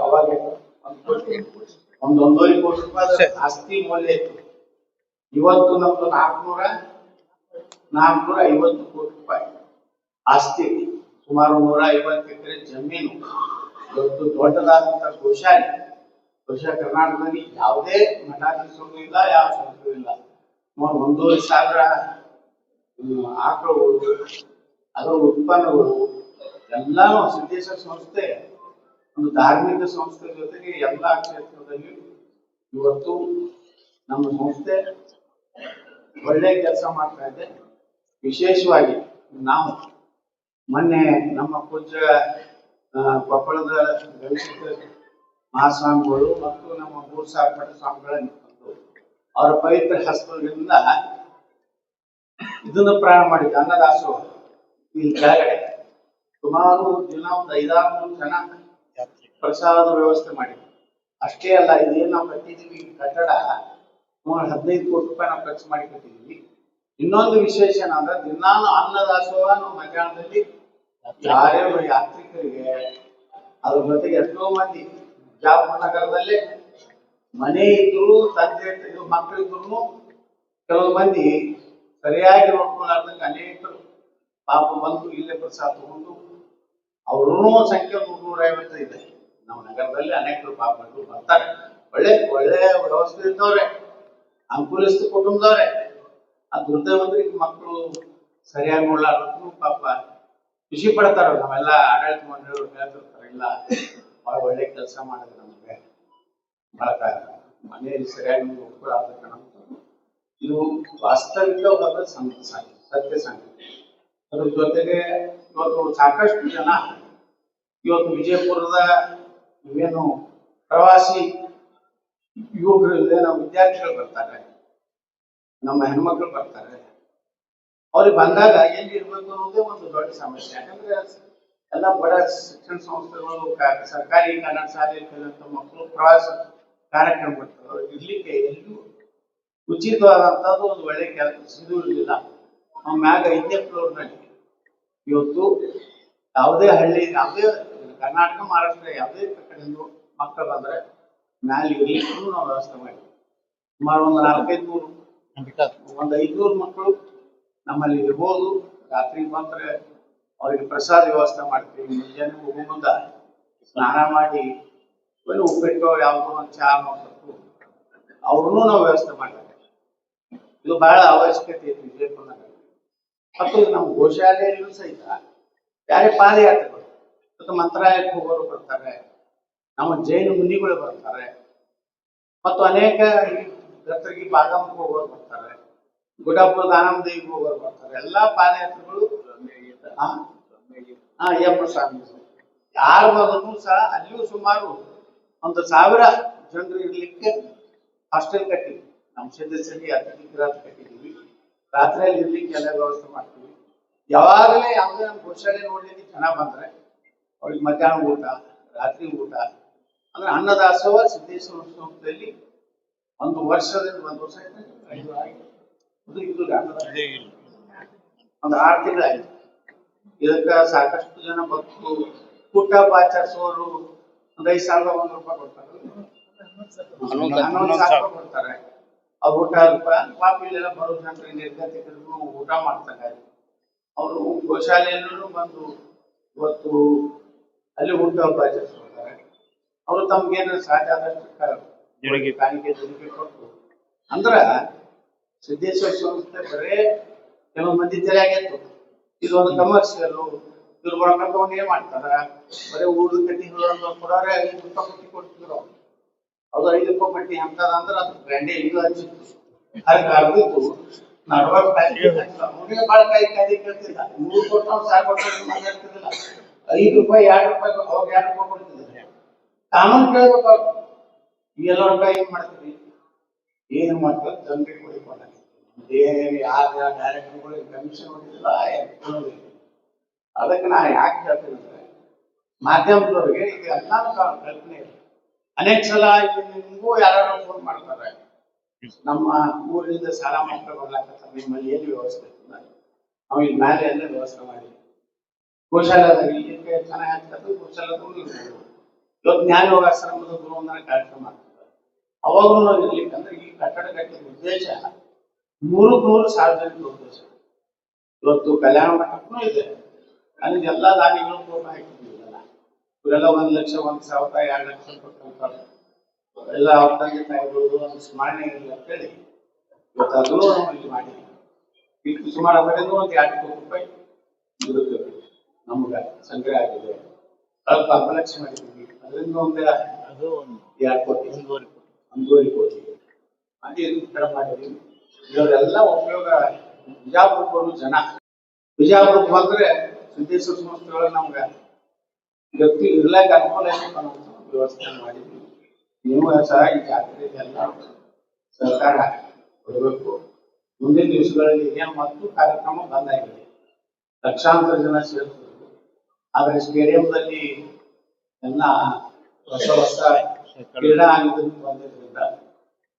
ಅವಾಗ 1.5 ಕೋಟಿ ರೂಪಾಯಿ ಆಸ್ತಿ ಮೌಲ್ಯ ಇತ್ತು. ಇವತ್ತು ನಮ್ದು 450 ಕೋಟಿ ರೂಪಾಯಿ ಆಸ್ತಿ, ಸುಮಾರು 150 ಎಕರೆ ಜಮೀನು, ಇವತ್ತು ದೊಡ್ಡದಾದಂತಹ ಗೋಶಾಲೆ. ಬಹುಶಃ ಕರ್ನಾಟಕದಲ್ಲಿ ಯಾವುದೇ ಮಠಾಧೀಶರು ಇಲ್ಲ, ಯಾವ ಸಂಸ್ಥೆಯೂ ಇಲ್ಲ. 1,500 ಆಕಳುಗಳು, ಅದರ ಉತ್ಪನ್ನಗಳು ಎಲ್ಲಾನು ಸಿದ್ದೇಶ್ವರ ಸಂಸ್ಥೆ ಒಂದು ಧಾರ್ಮಿಕ ಸಂಸ್ಥೆ ಜೊತೆಗೆ ಎಲ್ಲಾ ಕ್ಷೇತ್ರದಲ್ಲಿ ಇವತ್ತು ನಮ್ಮ ಸಂಸ್ಥೆ ಒಳ್ಳೆ ಕೆಲಸ ಮಾಡ್ತಾ ಇದೆ. ವಿಶೇಷವಾಗಿ ನಾವು ಮೊನ್ನೆ ನಮ್ಮ ಪೂಜ್ಯ ಕೊಪ್ಪಳದ ಗವಿಸಿದ್ಧ ಮಹಾಸ್ವಾಮಿಗಳು ಮತ್ತು ನಮ್ಮ ಮೂರ್ಸಾರ್ಪಟ್ಟ ಸ್ವಾಮಿಗಳನ್ನು ಅವರ ಪವಿತ್ರ ಹಸ್ತದಿಂದ ಇದನ್ನು ಪ್ರಾರಂಭ ಮಾಡಿದ್ದೆ, ಅನ್ನದಾಸೋಹ. ಇಲ್ಲಿ ಕೆಳಗಡೆ ಸುಮಾರು ದಿನ ಒಂದು 5-6 ಜನ ಪ್ರಸಾದದ ವ್ಯವಸ್ಥೆ ಮಾಡಿದ್ವಿ. ಅಷ್ಟೇ ಅಲ್ಲ, ಇದೇನು ನಾವು ಕಟ್ಟಿದೀವಿ ಕಟ್ಟಡ 15 ಕೋಟಿ ರೂಪಾಯಿ ನಾವು ಖರ್ಚು ಮಾಡಿ ಕಟ್ಟಿದೀವಿ. ಇನ್ನೊಂದು ವಿಶೇಷ ಏನಂದ್ರೆ ದಿನಾನು ಅನ್ನದಾಸೋಹ ನಾವು ಮಧ್ಯಾಹ್ನದಲ್ಲಿ ಯಾರ್ಯಾರು ಯಾತ್ರಿಕರಿಗೆ, ಅದ್ರ ಜೊತೆಗೆ ಎಷ್ಟೋ ಮಂದಿ ಬಿಜಾಪುರ ನಗರದಲ್ಲೇ ಮನೆ ಇದ್ರು, ತಂದೆ ಮಕ್ಕಳು ಇದ್ರು, ಕೆಲವು ಮಂದಿ ಸರಿಯಾಗಿ ನೋಡ್ಕೊಳ್ಳಾರ್ದಂಗೆ ಅನೇಕರು ಪಾಪ ಬಂದು ಇಲ್ಲೇ ಪ್ರಸಾದ ತಗೊಂಡು ಅವ್ರೂ ಸಂಖ್ಯೆ 100-150 ಇದೆ. ನಮ್ಮ ನಗರದಲ್ಲಿ ಅನೇಕರು ಪಾಪಗಳು ಬರ್ತಾರೆ. ಒಳ್ಳೆ ಒಳ್ಳೆ ವ್ಯವಸ್ಥೆ ಇದ್ದವ್ರೆ, ಅನುಕೂಲಿಸ್ತು ಕುಟುಂಬದವ್ರೆ. ಆ ದುರ್ದೈವಂತರಿಗೆ ಮಕ್ಕಳು ಸರಿಯಾಗಿ ನೋಡ್ಲಾರ್ದು ಪಾಪ ಖುಷಿ ಪಡ್ತಾರ. ನಾವೆಲ್ಲ ಆಡಳಿತ ಮಂಡಳಿಯವ್ರು ಹೇಳ್ತಿರ್ತಾರೆ, ಇಲ್ಲ ಬಹಳ ಒಳ್ಳೆ ಕೆಲಸ ಮಾಡಿದ್ರೆ ನಮಗೆ ಬಹಳ ಮನೆಯಲ್ಲಿ ಸರಿಯಾಗಿ ಒಪ್ಕೊಳ್ಳ. ಇದು ವಾಸ್ತವಿಕವಾದ ಸತ್ಯ ಸಂಗತಿ. ಅದ್ರ ಜೊತೆಗೆ ಇವತ್ತು ಸಾಕಷ್ಟು ಜನ ಇವತ್ತು ವಿಜಯಪುರದ ಇವೇನು ಪ್ರವಾಸಿ ಯುವಕರು ಇಲ್ಲೇನೋ ವಿದ್ಯಾರ್ಥಿಗಳು ಬರ್ತಾರೆ, ನಮ್ಮ ಹೆಣ್ಮಕ್ಳು ಬರ್ತಾರೆ. ಅವ್ರಿಗೆ ಬಂದಾಗ ಎಲ್ಲಿ ಇರ್ಬೇಕು ಅನ್ನೋದೇ ಒಂದು ದೊಡ್ಡ ಸಮಸ್ಯೆ. ಯಾಕಂದ್ರೆ ಎಲ್ಲ ಬಡ ಶಿಕ್ಷಣ ಸಂಸ್ಥೆಗಳು, ಸರ್ಕಾರಿ ಕನ್ನಡ ಶಾಲೆಯಲ್ಲಿ ಕಲಿಯುವಂತ ಮಕ್ಕಳು ಪ್ರವಾಸ ಕಾರ್ಯಕ್ರಮ ಬರ್ತಾರೆ. ಅವ್ರಿಗೆ ಇರ್ಲಿಕ್ಕೆ ಎಲ್ಲೂ ಉಚಿತವಾದಂತದ್ದು ಒಂದು ಒಳ್ಳೆ ಕೆಲಸ ಇರಲಿಲ್ಲ. ನಾವು ಮ್ಯಾಗ 5ನೇ ಫ್ಲೋರ್ನಲ್ಲಿ ಇವತ್ತು ಯಾವುದೇ ಹಳ್ಳಿ, ಯಾವುದೇ ಕರ್ನಾಟಕ ಮಹಾರಾಷ್ಟ್ರ ಯಾವುದೇ ಕಡೆಯಿಂದ ಮಕ್ಕಳು ಬಂದ್ರೆ ಮ್ಯಾಲೆ ಇರ್ಲಿಕ್ಕೂ ನಾವು ವ್ಯವಸ್ಥೆ ಮಾಡಿದ್ವಿ. ಸುಮಾರು ಒಂದು 500 ಮಕ್ಕಳು ನಮ್ಮಲ್ಲಿ ಇರ್ಬೋದು. ರಾತ್ರಿ ಬಂದ್ರೆ ಅವರಿಗೆ ಪ್ರಸಾದ ವ್ಯವಸ್ಥೆ ಮಾಡ್ತೀವಿ. ಮುಂಜಾನೆ ಹೋಗೋ ಮುಂದ ಸ್ನಾನ ಮಾಡಿ ಉಪ್ಪಿಟ್ಟು ಯಾವುದೋ ಒಂದು ಚಹಾ ಮಾಡ್ಬೇಕು, ಅವ್ರನ್ನೂ ನಾವು ವ್ಯವಸ್ಥೆ ಮಾಡ್ತೀವಿ. ಇದು ಬಹಳ ಅವಶ್ಯಕತೆ ಐತಿ ವಿಜಯಪುರದಾಗ. ಮತ್ತು ನಮ್ಮ ಗೋಶಾಲೆಯಲ್ಲೂ ಸಹಿತ ಬೇರೆ ಪಾದಯಾತ್ರೆಗಳು ಮತ್ತು ಮಂತ್ರಾಲಯಕ್ಕೆ ಹೋಗೋರು ಬರ್ತಾರೆ, ನಮ್ಮ ಜೈನ ಮುನಿಗಳು ಬರ್ತಾರೆ, ಮತ್ತು ಅನೇಕ ದತ್ತರಿಗೆ ಬಾದಾಮಕ್ಕೆ ಹೋಗೋರು ಬರ್ತಾರೆ, ಗುಡಾಪುರದ ಆನಂದೇವಿಗೆ ಹೋಗೋರು ಬರ್ತಾರೆ. ಎಲ್ಲಾ ಪಾದಯಾತ್ರೆಗಳು ಅಯ್ಯಪ್ಪ ಸ್ವಾಮಿ ಯಾರು ಬಂದ್ರು ಸಹ ಅಲ್ಲಿಯೂ ಸುಮಾರು 1,000 ಜನರು ಇರ್ಲಿಕ್ಕೆ ಹಾಸ್ಟೆಲ್ ಕಟ್ಟಿದ್ವಿ. ನಮ್ಮ ಸದಸ್ಯರಿಗೆ ಅತಿಥಿ ಗೃಹ ಕಟ್ಟಿದ್ದೀವಿ. ರಾತ್ರಿಯಲ್ಲಿ ಇರ್ಲಿಕ್ಕೆ ಎಲ್ಲ ವ್ಯವಸ್ಥೆ ಮಾಡ್ತೀವಿ. ಯಾವಾಗಲೇ ಯಾವುದೇ ನಮ್ಮ ಗೋಶಾಲೆ ನೋಡ್ಲಿಕ್ಕೆ ಜನ ಬಂದ್ರೆ ಅವ್ರಿಗೆ ಮಧ್ಯಾಹ್ನ ಊಟ, ರಾತ್ರಿ ಊಟ ಅಂದ್ರೆ ಅನ್ನದಾಸೋಹ ಸಿದ್ದೇಶ್ವರ ಸಂಸ್ಥೆಯಲ್ಲಿ ಒಂದು ವರ್ಷದಿಂದ 1 ವರ್ಷ ಒಂದು 6 ತಿಂಗಳಾಯ್ತು. ಇದಕ್ಕ ಸಾಕಷ್ಟು ಜನ ಭಕ್ತರು ಊಟ ಆಚರಿಸುವವರು 5,100 ರೂಪಾಯಿ ಕೊಡ್ತಾರೆ, 11,000 ಕೊಡ್ತಾರೆ. ಅವ್ರು ಊಟ ಪಾಪ ಇಲ್ಲೆಲ್ಲ ಬರೋ ಜನರಿಗೆ ನಿರ್ಗತಿಕರಿಗೂ ಊಟ ಮಾಡ್ತಾರೆ. ಅವರು ಗೋಶಾಲೆಯಲ್ಲೂ ಬಂದು ಇವತ್ತು ಅಲ್ಲಿ ಊಟ ಆಚರಿಸ್ಕೊಳ್ತಾರೆ. ಅವರು ತಮ್ಗೇನು ಸಾಧ್ಯ ಆದಷ್ಟು ಕಾಣಿಕೆ ಜೊತೆಗೆ ಕೊಟ್ಟು ಅಂದ್ರ ಸಿದ್ದೇಶ್ವರ ಸಂಸ್ಥೆ ಬರೇ ಕೆಲವು ಮಂದಿ ತಲೆಯಾಗಿತ್ತು ಇದೊಂದು ಕಮರ್ಷಿಯಲ್, ಇವ್ರು ಬರ್ಕೊಂಡು ಏನ್ ಮಾಡ್ತಾರ, ಬರೀ ಊರು ಕಟ್ಟಿ ಕೊಡೋರೆ 5 ರೂಪಾಯಿ ಪಟ್ಟಿ ಕೊಡ್ತಿದ್ರು. ಅದು 5 ರೂಪಾಯಿ ಪಟ್ಟಿ ಅಂತದಂದ್ರ ಅದು ಬ್ರ್ಯಾಂಡೆ ಇದು ಹಚ್ಚಿತ್ತು. ಅದಕ್ಕೆ ಅರ್ಧಿತ್ತು 40 ಅವನಿಗೆ ಬಾಳ ಕಾಯಿ ಕೇಳ್ತಿಲ್ಲ. 100 ಕೊಟ್ಟು 1,000 ಕೊಟ್ಟು ಮಾತಾಡ್ತಿರ್ಲಿಲ್ಲ. 5 ರೂಪಾಯಿ 2 ರೂಪಾಯಿ ಅವಾಗ 2 ರೂಪಾಯಿ ಕೊಡ್ತಿದ್ದಾರೆ. ಕಾನೂನು ಕೇಳ್ಬೇಕು. ಎಲ್ಲ ರೂಪಾಯಿ ಏನ್ ಮಾಡ್ತೀವಿ, ಏನು ಮಾಡ್ತಾರೆ ಜನರಿಗೆ ಹೊಡಿಕೊಂಡ ಯಾರ ಡೈರೆಕ್ಟರ್ಗಳಿಗೆ ಕಮಿಷನ್ ಹೊಡಿದಿಲ್ಲ. ಅದಕ್ಕೆ ನಾ ಯಾಕೆ ಹೇಳ್ತೀನಿ ಅಂದ್ರೆ ಮಾಧ್ಯಮದವ್ರಿಗೆ ಈಗ ಎಲ್ಲಾನು ಕಲ್ಪನೆ ಇದೆ. ಅನೇಕ ಸಲ ನಿಮಗೂ ಯಾರು ಫೋನ್ ಮಾಡ್ತಾರೆ, ನಮ್ಮ ಊರಿನಿಂದ ಸಾಲ ಮಕ್ಕಳು ಬರ್ಲಾಕತ್ತಾರೆ, ನಿಮ್ಮಲ್ಲಿ ಏನು ವ್ಯವಸ್ಥೆ ಇಲ್ಲ, ನಾವು ಇಲ್ಲಿ ಮೇಲೆ ಎಲ್ಲ ವ್ಯವಸ್ಥೆ ಮಾಡಿ ಗೋಶಾಲೆದಾಗ ಇಲ್ಲಿಗೆ ಚೆನ್ನಾಗಿ ಆಗ್ತದೆ. ಗೋಶಾಲೆಗೂ ಇವತ್ತು ಜ್ಞಾನ ಯೋಗಾಶ್ರಮದ ಗುರುವಂದನ ಕಾರ್ಯಕ್ರಮ ಆಗ್ತದೆ. ಅವಾಗೂ ನಾವು ಇರ್ಲಿಕ್ಕಂದ್ರೆ ಈ ಕಟ್ಟಡ ಕಟ್ಟಿದ ಉದ್ದೇಶ 100ಕ್ಕೆ 100 ಸಾರ್ವಜನಿಕ ಉದ್ದೇಶ. ಇವತ್ತು ಕಲ್ಯಾಣ ಮಂಟಪನೂ ಇದೆ, ಅಲ್ಲಿ ಎಲ್ಲಾ ದಾನಿಗಳು ಪ್ರೋತ್ಸಾಹ ಹಾಕಿದ್ದೀವಲ್ಲ, ಇವರೆಲ್ಲ 1 ಲಕ್ಷ 1,000 2 ಲಕ್ಷ ಕೊಟ್ಟಂತಾರೆ. ಎಲ್ಲ ಅವ್ರ ತಂದೆ ತಾಯಿಗಳು ಒಂದು ಸ್ಮರಣೆ ಇಲ್ಲ ಅಂತೇಳಿ ಇವತ್ತು ಅದನ್ನು ನಾವು ಇಲ್ಲಿ ಮಾಡಿದ್ವಿ. ಇಲ್ಲಿ ಸುಮಾರು ಅದರಿಂದ ಒಂದು 2 ಕೋಟಿ ರೂಪಾಯಿ ಇರುತ್ತೆ ನಮ್ಗೆ ಸಂಗ್ರಹ ಆಗಿದೆ. ಅದಕ್ಕೆ ಅಪಲಕ್ಷ ಮಾಡಿದ್ವಿ, ಅದರಿಂದ ಒಂದು 2 ಕೋಟಿ 1.5 ಕೋಟಿ ಮಾಡಿ ಈ ತರ ಮಾಡಿದ್ವಿ. ಇದರೆಲ್ಲ ಉಪಯೋಗ ಬಿಜಾಪುರಕ್ಕೆ ಬರೋ ಜನ, ಬಿಜಾಪುರಕ್ಕೆ ಬಂದ್ರೆ ಸಿದ್ದೇಶ್ವರ ಸಂಸ್ಥೆಗಳು ನಮ್ಗೆ ವ್ಯಕ್ತಿ ಇರ್ಲಾಕ ಅನುಕೂಲ ಐತೆ ಅನ್ನೋ ವ್ಯವಸ್ಥೆ ಮಾಡಿದ್ವಿ. ನೀವು ಸಹ ಈ ಜಾತ್ರೆಗೆಲ್ಲ ಸರ್ಕಾರ ಕೊಡಬೇಕು. ಮುಂದಿನ ದಿವಸಗಳಲ್ಲಿ ಏನು ಮತ್ತು ಕಾರ್ಯಕ್ರಮ ಬಂದಾಗಿದೆ, ಲಕ್ಷಾಂತರ ಜನ ಸೇರ್ತಾರೆ. ಆದ್ರೆ ಸ್ಟೇಡಿಯಂದಲ್ಲಿ ಎಲ್ಲ ಹೊಸ ಕ್ರೀಡಾ ಅಂಗಡಿ ಬಂದಿದ್ರಿಂದ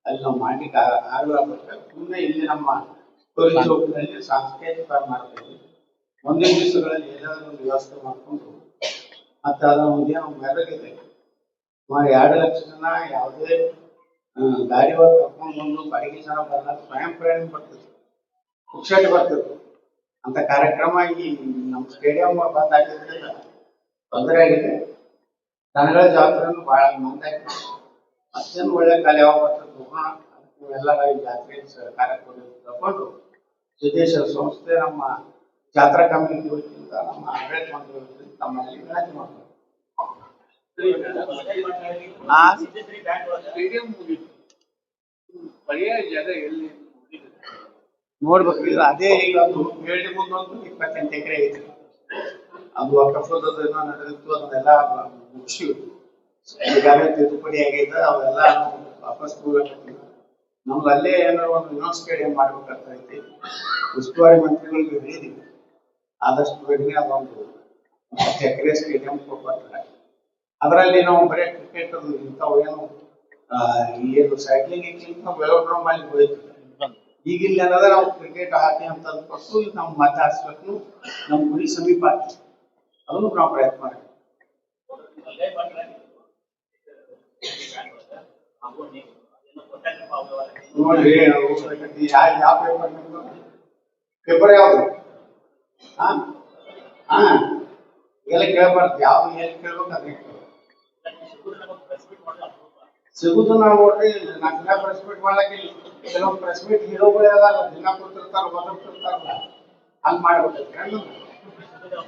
ಅಲ್ಲಿ ನಾವು ಮಾಡ್ಲಿಕ್ಕೆ ಆಗಲಾಗುತ್ತೆ. ಸುಮ್ಮನೆ ಇಲ್ಲಿ ನಮ್ಮ ಕೋರಿ ಚೌಕಿನಲ್ಲಿ ಸಾಂಸ್ಕೃತಿಕ ಮಾಡ್ತೀವಿ. ಮುಂದಿನ ದಿವಸಗಳಲ್ಲಿ ಏನಾದರೂ ಒಂದು ವ್ಯವಸ್ಥೆ ಮಾಡಿಕೊಂಡು ಮತ್ತೆ ಅದರ ಏನು ಮೆರಗಿದೆ ಸುಮಾರು 2 ಲಕ್ಷ ಜನ ಯಾವುದೇ ಗಾಡಿ ಒಳಗೆ ಕರ್ಕೊಂಡು ಬಂದು ಬಾಡಿಗೆ ಜನ ಬರಲ್ಲ, ಸ್ವಯಂ ಪ್ರೇರಣೆ ಬರ್ತದೆ, ಪುಕ್ಷಾಟ ಬರ್ತದೆ ಅಂತ ಕಾರ್ಯಕ್ರಮ ಈ ನಮ್ಮ ಸ್ಟೇಡಿಯಂ ಬಂದಾಗಿದ್ದರಿಂದ ತೊಂದರೆ ಆಗಿದೆ. ದನಗಳ ಜಾತ್ರೆಯನ್ನು ಬಹಳ ಮಂದಾಗಿದೆ. ಮತ್ತೇನು ಒಳ್ಳೆ ಕಾಲ ಯಾವಾಗ ಬರ್ತದೆ ಹೋಗೋಣ. ಎಲ್ಲ ಜಾತ್ರೆ ಕಾರ್ಯಕ್ರಮ ತಗೊಂಡು ಸಿದ್ದೇಶ್ವರ ಸಂಸ್ಥೆ ನಮ್ಮ ಜಾತ್ರಾ ಕಮಿಟಿ ವತಿಯಿಂದ ನಮ್ಮ ಆಡಳಿತ ಮಂಡಳಿ ವತಿಯಿಂದ ತಮ್ಮಲ್ಲಿ ವಿನಂತಿ ಮಾಡ್ತಾರೆ. ನೋಡ್ಬೇಕು, ಇದು ಅದೇ ಈಗ ಅದು ಹೇಳಿ ಮುಂದೊಂದು 28 ಎಕರೆ ಐತಿ. ಅದು ಅಕಸ್ಮಾತ್ ಏನೋ ನಡೆದಿತ್ತು, ಅದನ್ನೆಲ್ಲ ಮುಗಿಸಿ ಈಗಾಗಲೇ ತಿದ್ದುಪಡಿ ಆಗಿದೆ. ಅವೆಲ್ಲ ವಾಪಸ್ ಹೋಗ್ಬೇಕು. ನಮ್ಗೆ ಅಲ್ಲೇ ಏನಾದ್ರು ಒಂದು ಇನ್ನೊಂದು ಸ್ಟೇಡಿಯಂ ಮಾಡ್ಬೇಕಾಗ್ತೈತಿ. ಉಸ್ತುವಾರಿ ಮಂತ್ರಿಗಳಿಗೆ ಹೇಳಿದೀವಿ, ಆದಷ್ಟು ಬೇಗನೆ ಅದೊಂದು 10 ಎಕರೆ ಸ್ಟೇಡಿಯಂ ಕೊಡ್ತಾರೆ. ಅದರಲ್ಲಿ ನಾವು ಬರೀ ಕ್ರಿಕೆಟ್ ಇಂಥವು ಏನು ಸೈಕ್ಲಿಂಗ್ ವೆಲೋಡ್ರೋಮ್ ಅಲ್ಲಿ ಹೋಯ್ತು. ಈಗ ಇಲ್ಲಿ ಏನಂದ್ರೆ ನಾವು ಕ್ರಿಕೆಟ್ ಹಾಕಿ ಅಂತ ಕೊಟ್ಟು ನಾವು ಮತ್ತೆ ಹಾಸ್ಬೇಕು, ನಮ್ಮ ಗುರಿ ಸಮೀಪ ಆಗ್ತದೆ. ಅದನ್ನು ನಾವು ಪ್ರಯತ್ನ ಮಾಡಿ ನೋಡ್ರಿ. ಯಾವ ಪೇಪರ್ ಯಾವ್ದು ಎಲ್ಲ ಕೇಳಬಾರ್ದು, ಯಾವ್ದು ಎಲ್ಲಿ ಕೇಳ್ಬೇಕು ಅದೇ ಸಿಗುದು. ನಾವು ನೋಡ್ರಿ ನಾ ದಿನ ಪ್ರೆಸ್ ಮೀಟ್ ಮಾಡ್ಲಕ್ಕೆ ಕೆಲವೊಂದು ಪ್ರೆಸ್ ಮೀಟ್ ಹೀರೋಗಳೆಲ್ಲ ದಿನ ಕೂತಿರ್ತಾರ, ಬದರ್ತಿರ್ತಾರಲ್ಲ, ಹಂಗ್ ಮಾಡ್ಬಿಟ್ಟೈತೆ.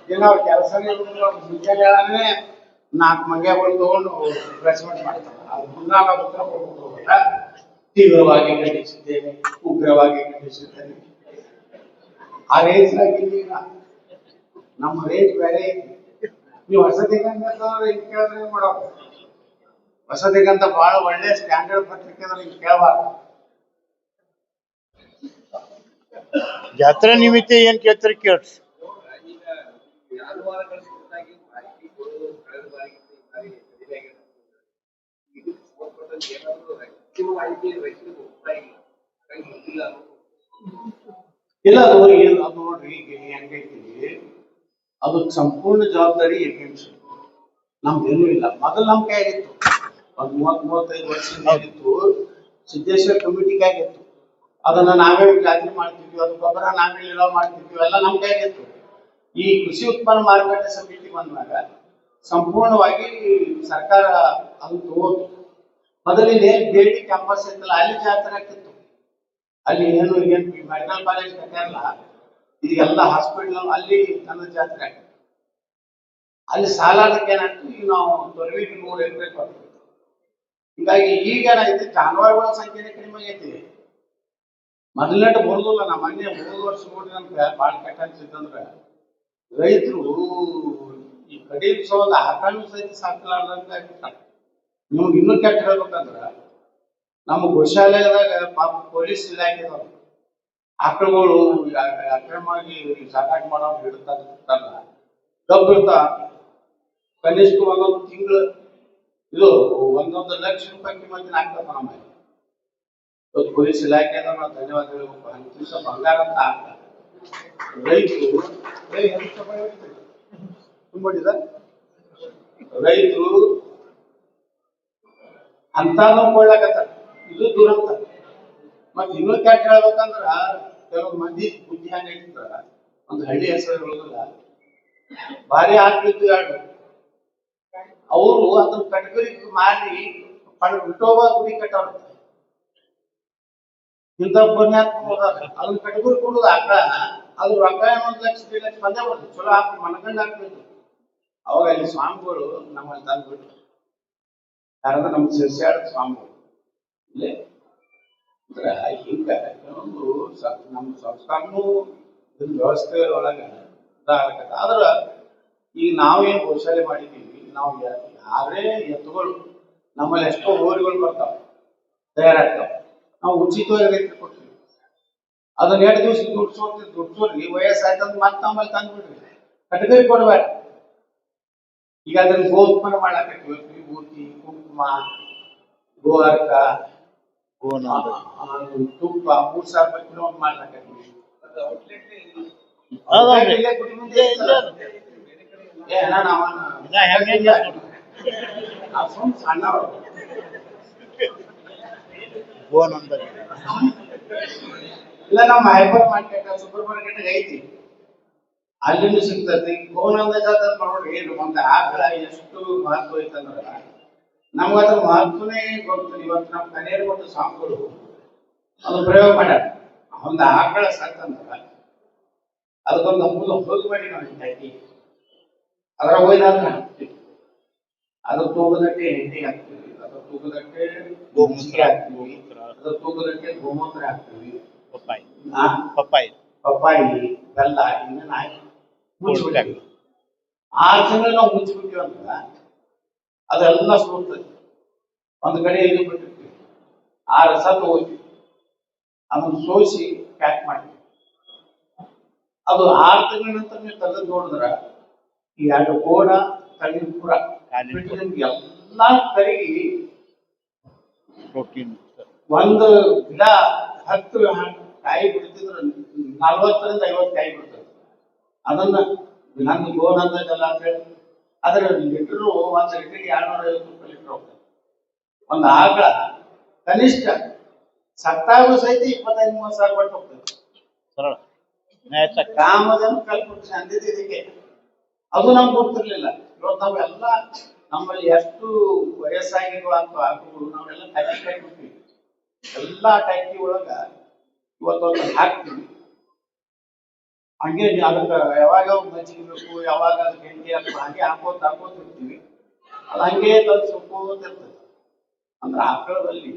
ದಿನ ಅವ್ರ ಕೆಲಸನೇ ಮುಂಜಾನೆ 4 ಮಂಗ್ಯಗಳು ತಗೊಂಡು ಪ್ರೆಸ್ ಮೀಟ್ ಮಾಡ್ತಾರೆ. ಅದು ಮುಂದಾಗ ಉತ್ತರ ಕೊಡ್ಬೇಕು. ತೀವ್ರವಾಗಿ ಖಂಡಿಸಿದ್ದೇನೆ, ಉಗ್ರವಾಗಿ ಖಂಡಿಸಿದ್ದೇನೆ. ಆ ರೇಂಜ್ ಆಗಿ ನಮ್ಮ ರೇಂಜ್ ಬೇರೆ. ನೀವು ಹೊಸದಿಗಂತ ಹಿಂಗ್ ಕೇಳಿದ್ರೆ ಮಾಡೋದು. ಹೊಸದಿಗಂತ ಬಹಳ ಒಳ್ಳೆ ಸ್ಟ್ಯಾಂಡರ್ಡ್ ಪತ್ರಿಕೆ ಹಿಂಗ್ ಕೇಳಬಾರ್ದು. ಜಾತ್ರೆ ನಿಮಿತ್ತ ಏನ್ ಕೇಳ್ತಾರೆ ಕೇಳ್ರಿ. ಇಲ್ಲ, ಅದು ನೋಡ್ರಿ, ಈಗ ಹೆಂಗೈತಿ, ಅದು ಸಂಪೂರ್ಣ ಜವಾಬ್ದಾರಿ APMC. ನಮ್ದೇನು ಇಲ್ಲ. ಮೊದಲು ನಮ್ ಕೈಯಾಗಿತ್ತು, ಒಂದು 30-35 ವರ್ಷದಿಂದ ಏನಿತ್ತು, ಸಿದ್ದೇಶ್ವರ ಕಮಿಟಿಗೆ ಆಗಿತ್ತು. ಅದನ್ನ ನಾವೇ ಜಾತ್ರೆ ಮಾಡ್ತಿದ್ವಿ, ಅದು ಗೊಬ್ಬರ ನಾವೇ ನಿಲವ ಮಾಡ್ತಿದ್ವಿ, ಎಲ್ಲ ನಮ್ ಕೈಯಾಗಿತ್ತು. ಈ ಕೃಷಿ ಉತ್ಪನ್ನ ಮಾರುಕಟ್ಟೆ ಸಮಿತಿ ಬಂದಾಗ ಸಂಪೂರ್ಣವಾಗಿ ಸರ್ಕಾರ ಅದು ತಗೋತು. ಮೊದಲಿನ ಏನ್ ಬೇಡಿ ಕ್ಯಾಂಪಸ್ ಇತ್ತಲ್ಲ, ಅಲ್ಲಿ ಜಾತ್ರೆ ಆಗ್ತಿತ್ತು. ಅಲ್ಲಿ ಏನು ಮೆಡಿಕಲ್ ಕಾಲೇಜ್ ಕಟ್ಟಾರಲ್ಲ, ಇದೆಲ್ಲ ಹಾಸ್ಪಿಟಲ್ ಅಲ್ಲಿ ನನ್ನ ಜಾತ್ರೆ ಆಗ್ತದೆ. ಅಲ್ಲಿ ಸಾಲಕ್ಕೆ ಏನಾಗ್ತದೆ, ಈಗ ನಾವು ತೊಲವಿಗೆ 100 ಎಕರೆ ಕೊಡ್ತೀವಿ. ಹೀಗಾಗಿ ಈಗ ಏನಾಗಿದೆ, ಜಾನುವಾರುಗಳ ಸಂಖ್ಯೆನೇ ಕಡಿಮೆ ಆಗೈತಿ. ಮೊದಲನೇಟ ಬರೋದಿಲ್ಲ. ನಮ್ಮ ಮೊನ್ನೆ 3 ವರ್ಷ ನೋಡಿ ನಮ್ಗೆ ಭಾಳ ಕೆಟ್ಟ ಅನ್ಸಿತ್ತಂದ್ರೆ, ರೈತರು ಈ ಕಡೆ ಒಂದು ಆಕಳು ಸಹಿತ ಸಾಕಲಾರ್ದಂತ ಆಗ್ಬಿಟ್ಟಾರೆ. ನಿಮ್ಗೆ ಇನ್ನೂ ಕೆಟ್ಟ ಹೇಳ್ಬೇಕಂದ್ರ, ನಮ್ಮ ಗೋಶಾಲೆದಾಗ ಪಾಪ ಪೊಲೀಸ್ ಇಲಾಖೆದವರು ಆಕಳುಗಳು ಅಕ್ರಮವಾಗಿ ಸಾಕಾಟ ಮಾಡೋರು ಹಿಡಿತಾರಲ್ಲ, ಕಬ್ಬಿರ್ತ ಕನಿಷ್ಠ ಒಂದೊಂದು ತಿಂಗಳು ಇದು 1 ಲಕ್ಷ ರೂಪಾಯಿ ಕಿಮ್ಮತ್ತಿನ ಆಗ್ತದ. ನಮ್ಮ ಪೊಲೀಸ್ ಇಲಾಖೆದವ್ರು ನಾವು ಧನ್ಯವಾದ ಹೇಳ್ಬೇಕು. ಅಂತಿಸ ಬಂಗಾರ ಅಂತ ಆಗ್ತದೆ. ರೈತರು ತುಂಬಿದ ರೈತರು ಅಂತಾನು ಕೊಳ್ಳಕತ್ತಾರ. ಇದು ದುರಂತ. ಮತ್ ಇನ್ನೂ ಕೆಟ್ಟ ಹೇಳ್ಬೇಕಂದ್ರ, ಕೆಲವು ಮಂದಿ ಬುದ್ಧಿ ಹಂಗಿರ್ತಾರ, ಒಂದು ಹಳ್ಳಿ ಹೆಸರು ಹೇಳೋದಿಲ್ಲ, ಭಾರಿ ಆಗ್ತಿತ್ತು 2 ಅವರು ಅದನ್ನ ಕಟಗರಿ ಮಾಡಿ ವಿಠೋಬಾ ಗುಡಿ ಕಟ್ಟವ್ರ. ಇಂಥ ಪುಣ್ಯಾತ್ಮ ಅದನ್ನ ಕಟ್ಕೊಂಡು ಕೊಡುದು ಆಕಳ ಅದು ರೊಕ್ಕ 1 ಲಕ್ಷ 2 ಲಕ್ಷ ಬಂದೇ ಬರ್ತದೆ. ಚಲೋ ಹಾಕಿ ಮನಗಂಡು ಹಾಕ್ಬೇಕು. ಅವಾಗ ಅಲ್ಲಿ ಸ್ವಾಮಿಗಳು ನಮ್ಮಲ್ಲಿ ತಂದ್ಬಿಟ್ರು. ಯಾರಂದ್ರೆ ನಮ್ಮ ಶಿರ್ಸ್ಯಾಡ ಸ್ವಾಮಿಗಳು ಇಲ್ಲೇ ಹಿಂಗ ಕೆಲವೊಂದು ನಮ್ಮ ಸಂಸ್ಕಾರನು ವ್ಯವಸ್ಥೆ ಒಳಗ ಆದ್ರ ಈಗ ನಾವೇನು ಕೌಶಲ್ಯ ಮಾಡಿದ್ದೀವಿ, ನಾವು ಯಾರೇ ಎತ್ತುಗಳು ನಮ್ಮಲ್ಲಿ ಎಷ್ಟೋ ಹೋರಿಗಳು ಬರ್ತಾವ ತಯಾರಾಗ್ತಾವ, ನಾವು ಉಚಿತವಾಗಿ ರೈತರಿಗೆ ಕೊಡ್ತೀವಿ. ಅದನ್ನ 2 ದಿವಸ ದುಡ್ಸೋರಿ ವಯಸ್ಸಾಯ್ತಂದ್ ಮತ್ತೆ ನಮ್ಮಲ್ಲಿ ತಂದ್ಬಿಡ್ರಿ, ಕಟಗರಿ ಕೊಡ್ಬೇಡ. ಈಗ ಅದನ್ನ ಗೋತ್ಪನ್ನ ಮಾಡಾಕತ್ತೀವಿ. ವಿಭೂತಿ, ಕುಂಕುಮ, ಗೋರ್ಕ, ತುಪ್ಪ 3,000 ರೂಪಾಯಿ ಕಿಲೋ ಮಾಡ್ಲಾಕತ್ತೀವಿ. ಇಲ್ಲ ನಮ್ಮ ಹೈಪರ್ ಮಾರ್ಕೆಟ್ ಸೂಪರ್ ಮಾರ್ಕೆಟ್ ಐತಿ, ಅಲ್ಲಿನೂ ಸಿಗ್ತತಿ. ಗೋನಂದ ಜಾತ್ರೆ ನೋಡ್ರಿ, ಒಂದು ಆಕಳ ಎಷ್ಟು ಮಹತ್ವ ಐತಂದ್ರ ನಮ್ಗ ಅದ್ರ ಮಹತ್ವನೇ ಗೊತ್ತಿಲ್ಲ. ಇವತ್ತು ನಮ್ಮ ಕನೇರು ಮತ್ತು ಸ್ವಾಮಿಗಳು ಅದು ಪ್ರಯೋಗ ಮಾಡ್ಯಾರ. ಒಂದು ಆಕಳ ಸತ್ತಂದ್ರ ಅದಕ್ಕೊಂದು ಹಬ್ಬದ ಹೋಗಿ ಮಾಡಿ ನಾವು ಅದರ ಹೋಯ್ದಾದ್ರೆ ಹಾಕ್ತೀವಿ. ಅದ್ರ ತೂಕದಕ್ಕೆ ಎಣ್ಣೆ ಹಾಕ್ತೀವಿ, ಅದ್ರ ತೂಕದಕ್ಕೆ ಗೋಮೂತ್ರ ಹಾಕ್ತೀವಿ, ಅದ್ರ ತೂಕದಕ್ಕೆ ಗೋಮೂತ್ರ ಹಾಕ್ತೀವಿ, ಪಪ್ಪಾಯಿ ಬೆಲ್ಲ ಇನ್ನೇನು ಹಾಕಿ ಮುಚ್ಚಿಬಿಟ್ಟಾಗ 6 ತಿಂಗಳು ನಾವು ಮುಚ್ಚಿಬಿಟ್ಟಿವಿ ಅಂತ ಅದೆಲ್ಲ ಸೋರ್ತದೆ. ಒಂದು ಕಡೆ ಇದು ಬಿಟ್ಟಿರ್ತೀವಿ, 6 ಸತ್ತು ಹೋಗ್ತೀವಿ. ಅದನ್ನು ಸೋಸಿ ಪ್ಯಾಕ್ ಮಾಡ್ತೀವಿ. ಅದು 6 ತಿಂಗಳ ನಂತರ ನೀವು ತೆಗೆದು ನೋಡಿದ್ರ ಈ 2 ಕೋಡ ತಳಿ ಪೂರ ಎಲ್ಲಾ ಕಡೆಗೆ ಒಂದು ಗಿಡ 10 ಕಾಯಿ ಬಿಡ್ತಿದ್ರೆ 40ರಿಂದ 50 ಕಾಯಿ ಬಿಡ್ತದೆ. ಅದನ್ನ ನಂದು ಗೋನಂದ ಜಲ ಅಂತ ಹೇಳಿ ಅದ್ರ ಲೀಟರ್ 1 ಲೀಟರ್ಗೆ 250 ರೂಪಾಯಿ ಲೀಟರ್ ಹೋಗ್ತದೆ. ಒಂದು ಆಕಳ ಕನಿಷ್ಠ ಸತ್ತಾಗೂ ಸಹಿತ 25-30 ಸಾವಿರ ಕೊಟ್ಟು ಹೋಗ್ತದೆ. ಕಾಮದನ್ನು ಕಲ್ಪಿಸಿ ಅಂದಿದ್ದು ಇದಕ್ಕೆ. ಅದು ನಮ್ಗೆ ಗೊತ್ತಿರ್ಲಿಲ್ಲ. ಇವತ್ತು ನಾವೆಲ್ಲ ನಮ್ಮಲ್ಲಿ ಎಷ್ಟು ವಯಸ್ಸಾಗಿರುವ ಆಕಳು ನಾವೆಲ್ಲ ಟ್ಯಾಕ್ಸಿ ಹಾಕ್ಬಿಡ್ತೀವಿ. ಎಲ್ಲಾ ಟ್ಯಾಕ್ಸಿ ಒಳಗ ಇವತ್ತೊಂದು ಹಾಕ್ತೀವಿ. ಹಂಗೆ ಅದಕ್ಕೆ ಯಾವಾಗ ಮಜ್ಜಿಗೆ ಯಾವಾಗ ಅದಕ್ಕೆ ಎಣ್ಣೆ ಹಾಗೆ ಹಾಕೋತಿರ್ತೀವಿ. ಅದು ಹಂಗೆ ಕಲ್ಸ್ಕೋತಿರ್ತದೆ. ಅಂದ್ರೆ ಆಕಳದಲ್ಲಿ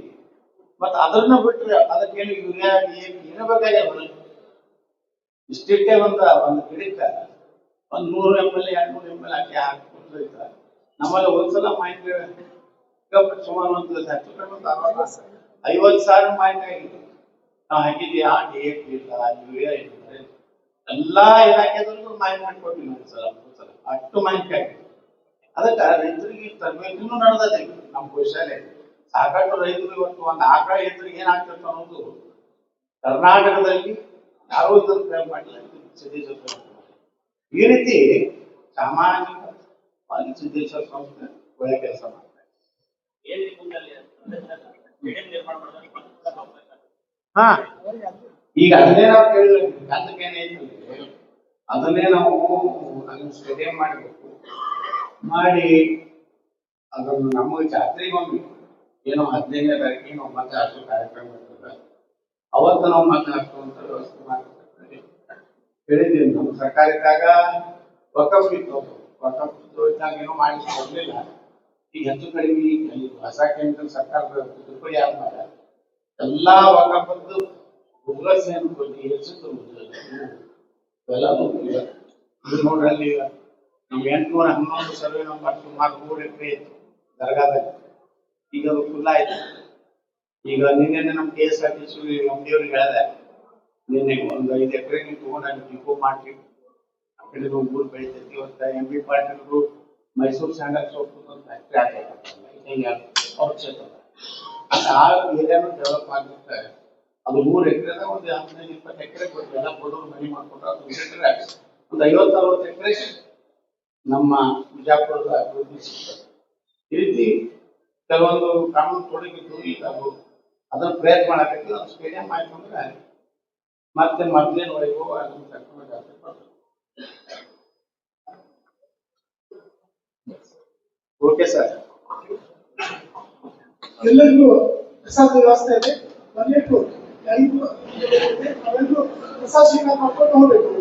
ಮತ್ತ ಅದನ್ನ ಬಿಟ್ರೆ ಅದಕ್ಕೇನು ಯೂರಿಯಾ ಏನು ಬೇಕಾಗ್ಯಾವ. ಇಷ್ಟಿಷ್ಟೇ ಒಂದು ಗಿಡಕ್ಕೆ 100 ml 200 ml ಹಾಕಿ ಹಾಕ್ತಾ ನಮ್ಮಲ್ಲಿ ಒಂದ್ಸಲ ಮಾಹಿತಿ ಸುಮಾರು ಒಂದು 50,000 ಮಾಹಿತಿ ಆಗಿದೆ. ನಾವು ಹಾಕಿದ್ವಿ ಆ DAP ಇಲ್ಲ, ಯೂರಿಯಾ ಇಲ್ಲ, ಎಲ್ಲಾ ಇಲಾಖೆದವ್ರಿಗೂ ಮಾಹಿತಿ ಮಾಡಿಕೊಡ್ತೀವಿ. ಒಂದ್ಸಲ ಅಷ್ಟು ಮಾಹಿತಿ ಆಗಿದೆ. ಅದಕ್ಕೆ ರೈತರಿಗೆ ತರಬೇತಿನೂ ನಡೆದದೆ. ನಮ್ಮ ಕೌಶಲ್ಯ ಸಾಕಷ್ಟು ರೈತರು ಇವತ್ತು ಒಂದು ಆಕಳ ರೈತರಿಗೆ ಏನಾಗ್ತದೆ ಅನ್ನೋದು ಕರ್ನಾಟಕದಲ್ಲಿ ಯಾರೂ ಇದನ್ನು ಪ್ರಯೋಗ ಮಾಡಿಲ್ಲ. ಸಿದ್ದೇಶ್ವರ ಈ ರೀತಿ ಸಾಮಾಜಿಕವಾಗಿ ಸಿದ್ದೇಶ್ವರ ಸಂಸ್ಥೆ ಒಳ್ಳೆ ಕೆಲಸ ಮಾಡ್ತಾರೆ. ಹಾ, ಈಗ ಅದನ್ನೇ ನಾವು ಕೇಳಿದ್ವಿ. ಗಂಧಕೇನೈತಿ ಅದನ್ನೇ ನಾವು ಅದನ್ನ ಸ್ಟೇಡಿಯಂ ಮಾಡಬೇಕು. ಮಾಡಿ ಅದನ್ನು ನಮಗೆ ಜಾತ್ರೆಗೊಮ್ಮೆ ಏನೋ 15ನೇ ತಾರೀಕಿಗೆ ನಾವು ಮತ್ತೆ ಹಾಕೋ ಕಾರ್ಯಕ್ರಮ ಇರ್ತದೆ. ಅವತ್ತು ನಾವು ಮತ್ತೆ ಹಾಕುವಂತ ವ್ಯವಸ್ಥೆ ಮಾಡ್ತೀವಿ ಹೇಳಿದ್ದೀವಿ. ನಮ್ಮ ಸರ್ಕಾರ ಇದ್ದಾಗ ವಕಫ್ ಇತ್ತು. ವಕಫ್ ಇದ್ದಾಗ ಏನೋ ಮಾಡಿಸ್ಕೊಡ್ಲಿಲ್ಲ. ಈಗ ಹೆಚ್ಚು ಕಡಿಮೆ ಹೊಸ ಕೇಂದ್ರ ಸರ್ಕಾರದ ತಿದ್ದುಪಡಿ ಆದ್ಮೇಲೆ ಎಲ್ಲಾ ವಕಫದ್ದು ಭೂಗಸ್ ಏನು ಹೆಚ್ಚು ಎಲ್ಲ ನೋಡ್ರಿ. ಅಲ್ಲಿ ನಮ್ಗೆ 811 ಸರ್ವೆ ನಂಬರ್ ಸುಮಾರು 3 ಎಕರೆ ಇತ್ತು ದರ್ಗಾದಲ್ಲಿ. ಈಗ ಅದು ಫುಲ್ ಆಯ್ತು. ಈಗ ನಿನ್ನೆ ನಮ್ಮ KSRTC MD ಅವ್ರಿಗೆ ಹೇಳಿದೆ, ನಿನ್ನೆ ಒಂದು 5 ಎಕರೆ ನೀವು ತಗೊಂಡು ಅಲ್ಲಿ ಡಿಪೋ ಮಾಡ್ತೀವಿ, ಆ ಕಡೆ ಊರು ಬೆಳಿತೈತಿ. ಇವತ್ತು MB ಪಾಟೀಲ್ರು ಮೈಸೂರು ಸ್ಯಾಂಡಲ್ ಸೋಪ್ ಫ್ಯಾಕ್ಟ್ರಿ ಆಗ್ತದೆ ಅವ್ರ ಕ್ಷೇತ್ರ. ಆ ಏರಿಯಾನು ಡೆವಲಪ್ ಆಗಿರುತ್ತೆ. ಅದು 3 ಎಕರೆದಾಗ ಒಂದು 15-20 ಎಕರೆ ಕೊಟ್ಟು ಎಲ್ಲ ಬಡವರು ಮನೆ ಮಾಡ್ಕೊಟ್ರೆ ಅದು ಒಂದು 50-60 ಎಕರೆ ನಮ್ಮ ಬಿಜಾಪುರದ ಅಭಿವೃದ್ಧಿ ಸಿಗ್ತದೆ. ಈ ರೀತಿ ಕೆಲವೊಂದು ಕಾನೂನು ತೊಡಗಿದ್ದು ಈಗ ಅದು ಅದನ್ನ ಪ್ರಯತ್ನ ಮಾಡಬೇಕು. ಅದು ಸ್ಟೇಡಿಯಂ ಆಯ್ತು ಅಂದ್ರೆ ಮತ್ತೆ ಮೊದಲೇನು ವೈಭವ ಅದನ್ನು ಕರ್ಕೊಂಡು ಜಾಸ್ತಿ ಬರ್ತದೆ. Okay sir. ಎಲ್ಲರಿಗೂ ಪ್ರಸಾದ ವ್ಯವಸ್ಥೆ ಇದೆ. ಬರಬೇಕು. 5 ಅವೆಲ್ಲರೂ ಹೊಸ ಸ್ವೀಕಾರ ಮಾಡ್ಕೊಂಡು ಹೋಗ್ಬೇಕು.